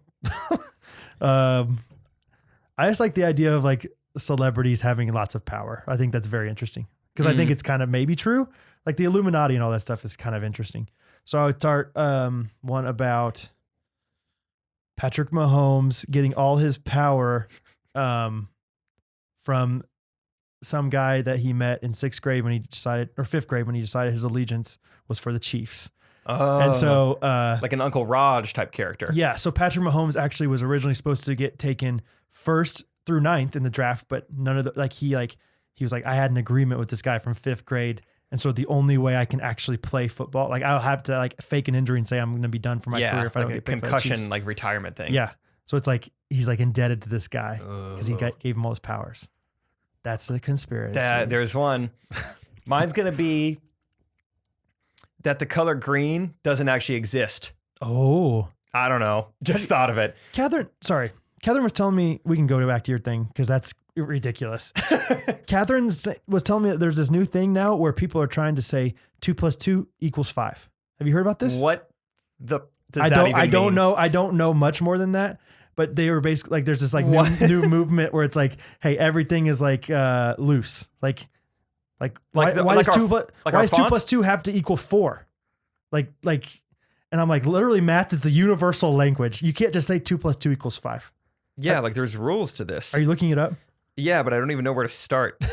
I just like the idea of like celebrities having lots of power. I think that's very interesting because I think it's kind of maybe true. Like the Illuminati and all that stuff is kind of interesting. So I would start one about Patrick Mahomes getting all his power from some guy that he met in 6th grade when he decided, or 5th grade when he decided his allegiance was for the Chiefs. Oh, and so like an Uncle Raj type character. Yeah. So Patrick Mahomes actually was originally supposed to get taken 1st through 9th in the draft, but none of the, he was like, I had an agreement with this guy from 5th grade. And so the only way I can actually play football, like I'll have to like fake an injury and say I'm going to be done for my career if I don't get picked by the Chiefs. Concussion, like retirement thing. Yeah. So it's like, he's like indebted to this guy because he gave him all his powers. That's a conspiracy. There's one. Mine's going to be that the color green doesn't actually exist. Oh. I don't know. Just thought of it. Catherine was telling me, we can go back to your thing because that's ridiculous. Catherine was telling me that there's this new thing now where people are trying to say 2 + 2 = 5. Have you heard about this? What does that even I don't mean? know. I don't know much more than that. But they were basically like, there's this like new movement where it's like, hey, everything is like loose. Why does 2 + 2 have to equal 4? And I'm like, literally, math is the universal language. You can't just say 2 + 2 = 5. Yeah, like there's rules to this. Are you looking it up? Yeah, but I don't even know where to start.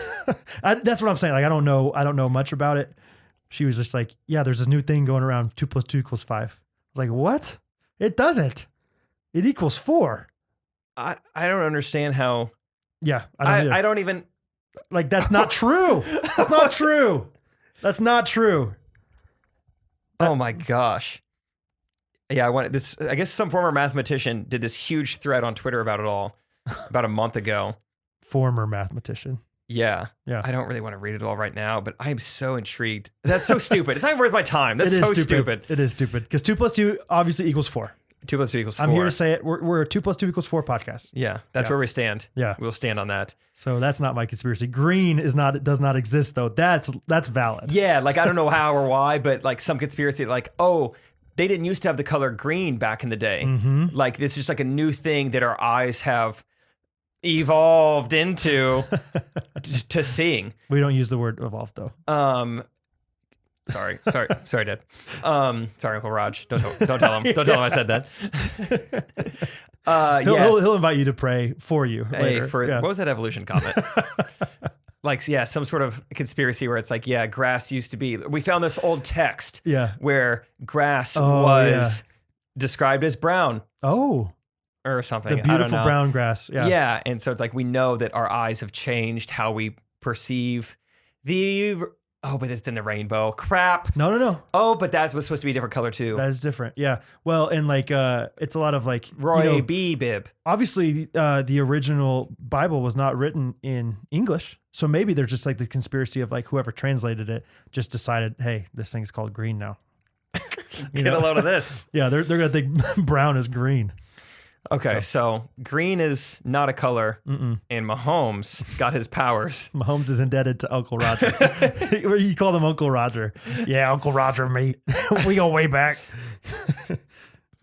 That's what I'm saying. Like, I don't know much about it. She was just like, yeah, there's this new thing going around. 2 + 2 = 5. I was like, what? It doesn't. It equals 4. I don't understand how. Yeah. I don't even. Like, that's not true. That's not true. That's not true. Oh my gosh. Yeah, I guess some former mathematician did this huge thread on Twitter about it all about a month ago. Former mathematician. Yeah. Yeah. I don't really want to read it all right now, but I'm so intrigued. That's so stupid. It's not even worth my time. That's so stupid. It is stupid because 2 + 2 obviously equals 4. 2 + 2 = 4. I'm here to say it. We're a 2 + 2 = 4 podcast. Yeah, that's where we stand. Yeah. We'll stand on that. So that's not my conspiracy. Green does not exist though. That's valid. Yeah, like I don't know how or why, but like some conspiracy, like, oh, they didn't used to have the color green back in the day. Mm-hmm. Like this is just like a new thing that our eyes have evolved into to seeing. We don't use the word evolved though. Sorry, Dad. Sorry, Uncle Raj. Don't tell him. Don't tell him I said that. He'll invite you to pray for you. Hey, later. what was that evolution comment? like, yeah, some sort of conspiracy where it's like, yeah, grass used to be. We found this old text where grass was described as brown. Oh. Or something. The beautiful brown grass. Yeah. Yeah. And so it's like we know that our eyes have changed how we perceive but it's in the rainbow. Crap. No. Oh, but that was supposed to be a different color too. That is different. Yeah. Well, and like it's a lot of like Roy B. Bibb. Obviously, the original Bible was not written in English. So maybe there's just like the conspiracy of like whoever translated it just decided, hey, this thing's called green now. Get a load of this. Yeah, they're gonna think brown is green. Okay, so green is not a color, and Mahomes got his powers. Mahomes is indebted to Uncle Roger. You call him Uncle Roger. Yeah, Uncle Roger, mate. We go way back.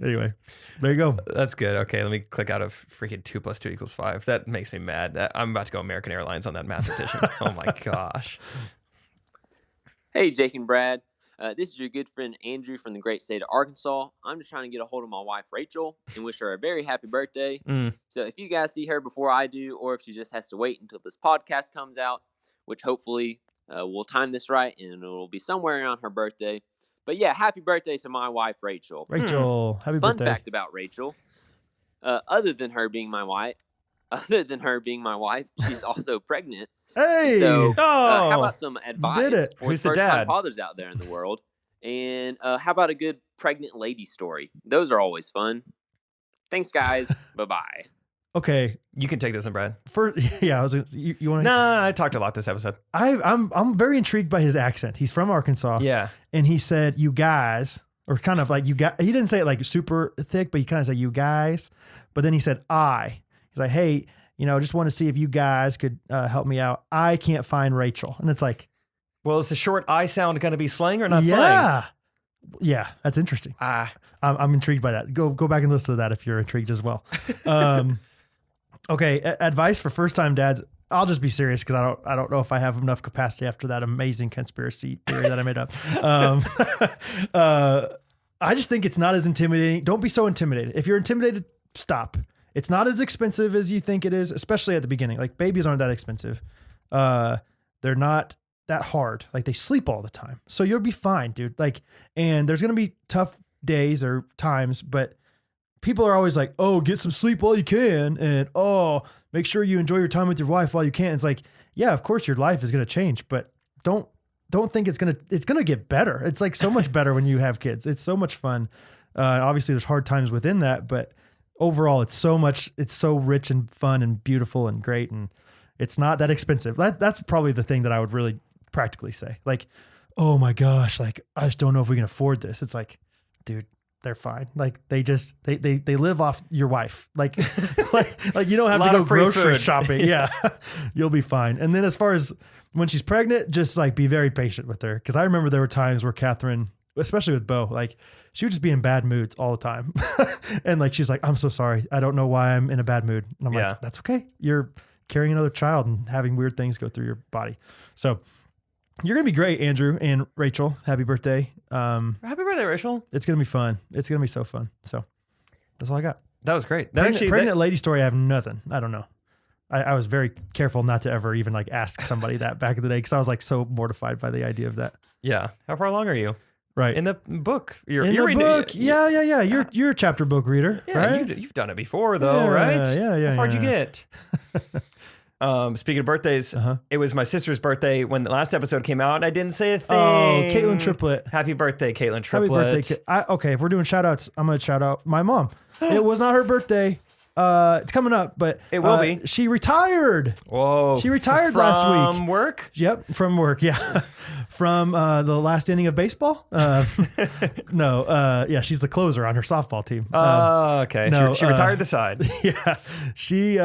Anyway, there you go. That's good. Okay, let me click out of freaking 2 + 2 = 5. That makes me mad. I'm about to go American Airlines on that mathematician. Oh my gosh. Hey, Jake and Brad. This is your good friend Andrew from the great state of Arkansas. I'm just trying to get a hold of my wife Rachel and wish her a very happy birthday. So if you guys see her before I do, or if she just has to wait until this podcast comes out, which hopefully we'll time this right and it will be somewhere around her birthday. But yeah, happy birthday to my wife Rachel. Rachel, happy birthday. Fun fact about Rachel: other than her being my wife, she's also pregnant. Hey! So, how about some advice for Who's the first-time dad? fathers out there in the world? And how about a good pregnant lady story? Those are always fun. Thanks, guys. Bye-bye. Okay, You can take this one, Brad. I was. You want to? No, I talked a lot this episode. I'm very intrigued by his accent. He's from Arkansas. Yeah. And he said, "You guys," or kind of like you guys. He didn't say it like super thick, but he kind of said, "You guys." But then he said, "I." He's like, "Hey, just want to see if you guys could help me out. I can't find Rachel." And it's like, well, is the short I sound going to be slang or not slang? Yeah, that's interesting. I'm intrigued by that. Go back and listen to that if you're intrigued as well. Okay, advice for first time dads. I'll just be serious because I don't know if I have enough capacity after that amazing conspiracy theory that I made up. I just think it's not as intimidating. Don't be so intimidated. If you're intimidated, stop. It's not as expensive as you think it is, especially at the beginning. Like babies aren't that expensive. They're not that hard. Like they sleep all the time. So you'll be fine, dude. Like, and there's going to be tough days or times, but people are always like, oh, get some sleep while you can. And, oh, make sure you enjoy your time with your wife while you can. It's like, yeah, of course your life is going to change, but don't think it's going to get better. It's like so much better when you have kids. It's so much fun. Obviously there's hard times within that, but overall it's so rich and fun and beautiful and great. And it's not that expensive. That's probably the thing that I would really practically say. Like, oh my gosh, like I just don't know if we can afford this. It's like, dude, they're fine. Like they live off your wife. Like you don't have to go grocery shopping. Yeah. You'll be fine. And then as far as when she's pregnant, just like be very patient with her. Cause I remember there were times where Catherine, especially with Bo, like she would just be in bad moods all the time. And like, she's like, I'm so sorry. I don't know why I'm in a bad mood. And I'm like, that's okay. You're carrying another child and having weird things go through your body. So you're going to be great, Andrew and Rachel. Happy birthday. Happy birthday, Rachel. It's going to be fun. It's going to be so fun. So that's all I got. That was great. Pregnant lady story, I have nothing. I don't know. I was very careful not to ever even like ask somebody that back in the day because I was like so mortified by the idea of that. Yeah. How far along are you? Right. In the book. You're in the reading book. Yeah. You're a chapter book reader, right? You've done it before though, right? Yeah. How far'd you get? Speaking of birthdays, it was my sister's birthday when the last episode came out and I didn't say a thing. Oh, Caitlin Triplet. Happy birthday, Caitlin Triplet. Happy birthday. Okay, if we're doing shout outs, I'm going to shout out my mom. It was not her birthday. It's coming up, but it will be. She retired. Whoa. She retired last week. From work? Yep, from work. Yeah. From the last inning of baseball. No. Yeah, she's the closer on her softball team. Okay. No, she retired the side. Yeah. She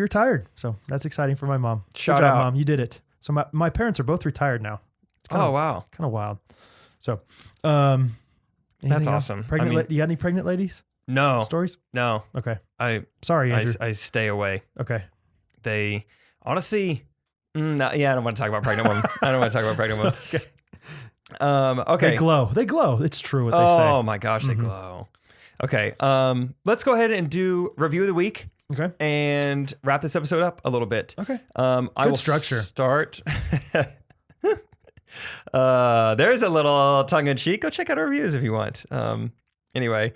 retired. So that's exciting for my mom. Shout out, Mom. You did it. So my parents are both retired now. Wow. Kind of wild. So, that's awesome. You got any pregnant ladies? No. Stories? No. Okay. Sorry, Andrew. I stay away. Okay. They honestly, I don't want to talk about pregnant women. I don't want to talk about pregnant women. Okay. They glow. It's true what they say. Oh my gosh, they glow. Okay. Let's go ahead and do review of the week. Okay. and wrap this episode up a little bit. Okay. I will structure. start. There's a little tongue-in-cheek. Go check out our reviews if you want. Anyway,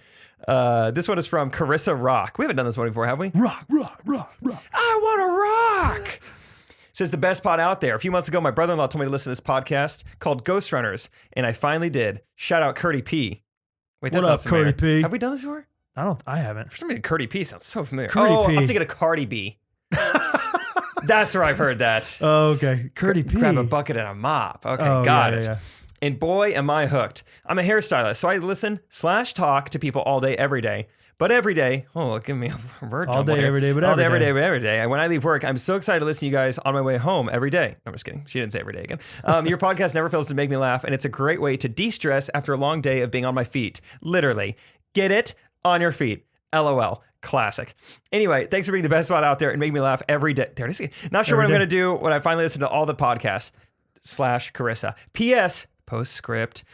this one is from Carissa Rock. We haven't done this one before, have we? Rock, rock, rock, rock. I want to rock. Says the best pod out there. A few months ago, my brother-in-law told me to listen to this podcast called Ghostrunners, and I finally did. Shout out Curdy P. Wait, What up, Curdy P? Have we done this before? I haven't. For some reason, Curdy P sounds so familiar. Curdy P. I'm thinking of Cardi B. That's where I've heard that. Oh, okay. Curdy P. Grab a bucket and a mop. Okay, Oh, got yeah, it. yeah, yeah. And boy, am I hooked. I'm a hairstylist, so I listen/talk to people all day, every day. But every day, give me a word All jumble day, here. every day, but all every day, every day. day, but every day. And when I leave work, I'm so excited to listen to you guys on my way home every day. No, I'm just kidding. She didn't say every day again. Your podcast never fails to make me laugh, and it's a great way to de-stress after a long day of being on my feet. Literally. Get it? On your feet. LOL. Classic. Anyway, thanks for being the best spot out there and making me laugh every day. There it is. Not sure what I'm going to do when I finally listen to all the podcasts. /Carissa. P.S. Postscript.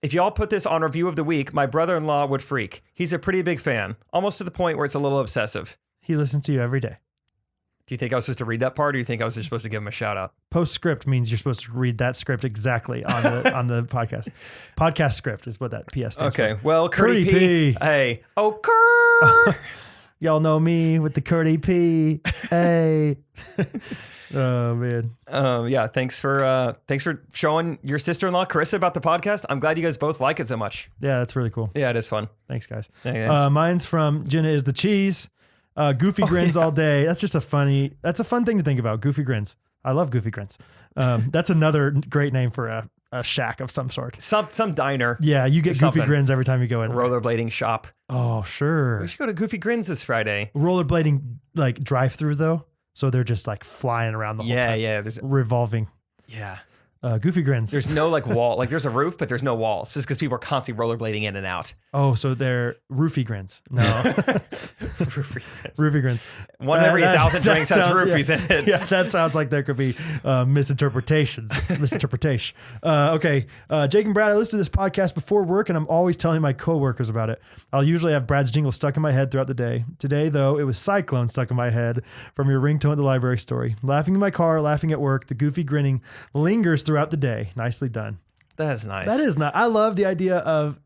If y'all put this on review of the week, my brother-in-law would freak. He's a pretty big fan, almost to the point where it's a little obsessive. He listens to you every day. Do you think I was supposed to read that part, or do you think I was just supposed to give him a shout out? Postscript means you're supposed to read that script exactly on the on the podcast. Podcast script is what that PS stands Okay. for. Well, Curdy Curdy P. P. Hey. Oh, Cur. Y'all know me with the Curdy P. Hey. Oh man. Yeah. Thanks for showing your sister-in-law Carissa about the podcast. I'm glad you guys both like it so much. Yeah, that's really cool. Yeah, it is fun. Thanks, guys. Yeah, thanks. Mine's from Jenna is the cheese. Goofy grins all day. That's just a fun thing to think about. Goofy grins. I love goofy grins. That's another great name for a shack of some sort. Some diner. Yeah, you get Or goofy something. grins every time you go in. Rollerblading shop. Oh, sure. We should go to Goofy Grins this Friday. Rollerblading like drive through though, so they're just like flying around the whole time. Yeah. There's Revolving. yeah. Goofy grins. There's no like wall. Like there's a roof, but there's no walls. Just because people are constantly rollerblading in and out. Oh, so they're roofie grins. No, roofie grins. One in every 1,000 drinks has sounds- roofies yeah, in it. Yeah, that sounds like there could be misinterpretation. Okay, Jake and Brad, I listen to this podcast before work, and I'm always telling my coworkers about it. I'll usually have Brad's jingle stuck in my head throughout the day. Today, though, it was Cyclone stuck in my head from your ringtone at the library story. Laughing in my car, laughing at work, the goofy grinning lingers throughout the day. Nicely done. That's nice. That is not. I love the idea of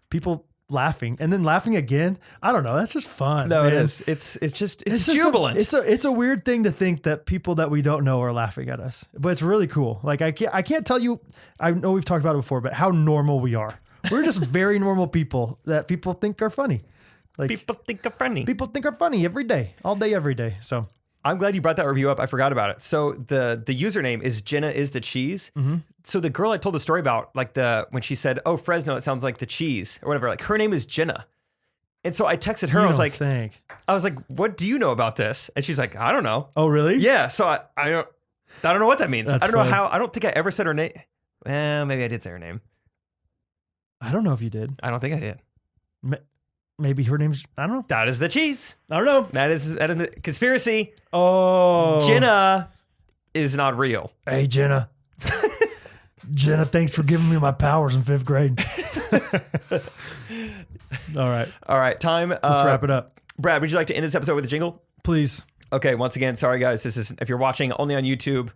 people laughing and then laughing again. I don't know. That's just fun. No, man. it is. It's just just jubilant. it's a weird thing to think that people that we don't know are laughing at us, but it's really cool. Like I can't tell you. I know we've talked about it before, but how normal we are. We're just very normal people that people think are funny. Like People think I'm funny. people think are funny every day, all day, every day. So I'm glad you brought that review up. I forgot about it. So the username is Jenna is the cheese. Mm-hmm. So the girl I told the story about, like when she said, "Oh, Fresno, it sounds like the cheese" or whatever. Like her name is Jenna. And so I texted her. you I was don't like, "What do you know about this?" And she's like, "I don't know." oh really? Yeah. So I don't know what that means. That's I don't know funny. how. I don't think I ever said her name. Well, maybe I did say her name. I don't know if you did. I don't think I did. Maybe her name's. I don't know. That is the cheese. I don't know. That is a conspiracy. Oh, Jenna is not real. Hey, Jenna. Jenna, thanks for giving me my powers in 5th grade. All right. Time. Let's wrap it up. Brad, would you like to end this episode with a jingle? Please. Okay, once again, sorry guys. This is if you're watching only on YouTube,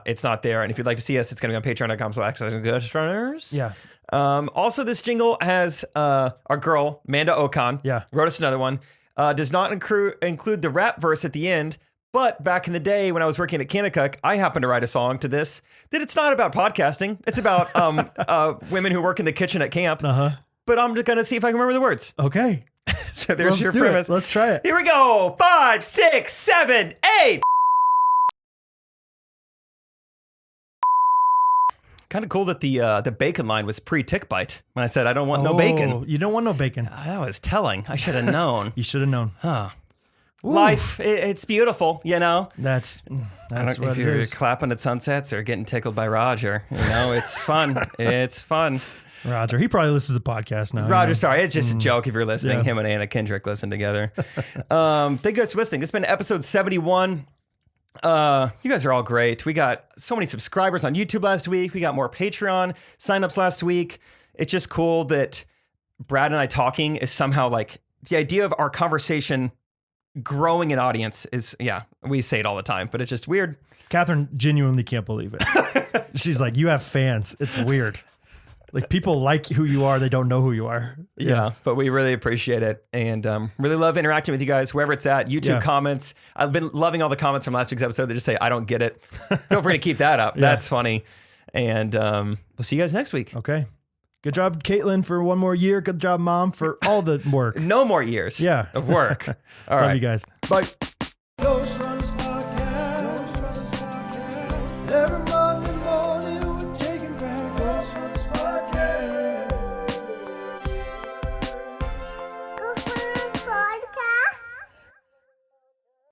it's not there. And if you'd like to see us, it's going to be on patreon.com/Ghostrunners. Yeah. Also, this jingle has our girl, Manda Okan, Yeah. wrote us another one. Does not include the rap verse at the end. But back in the day when I was working at Kanakuk, I happened to write a song to this that it's not about podcasting. It's about women who work in the kitchen at camp. Uh-huh. But I'm just going to see if I can remember the words. Okay. So there's Let's your do premise. it. Let's try it. Here we go. 5, 6, 7, 8. Kind of cool that the bacon line was pre-tick bite when I said I don't want no bacon. You don't want no bacon. That was telling. I should have known. You should have known. Huh. Ooh. Life, it's beautiful, you know? That's I what don't know if it you're is. clapping at sunsets or getting tickled by Roger. You know, it's fun. It's fun. Roger. He probably listens to the podcast now. Roger, you know? sorry. It's just a joke if you're listening. Yeah. Him and Anna Kendrick listen together. Thank you guys for listening. This has been episode 71. You guys are all great. We got so many subscribers on YouTube last week. We got more Patreon signups last week. It's just cool that Brad and I talking is somehow like the idea of our conversation growing an audience is, we say it all the time, but it's just weird. Catherine genuinely can't believe it. She's like, you have fans. It's weird. Like, people like who you are. They don't know who you are. Yeah, but we really appreciate it. And really love interacting with you guys, wherever it's at. YouTube comments. I've been loving all the comments from last week's episode. They just say, I don't get it. Feel free to keep that up. That's funny. And we'll see you guys next week. Okay. Good job, Caitlin, for one more year. Good job, Mom, for all the work. No more years of work. All right. Love you guys. Bye. Ghostrunners podcast.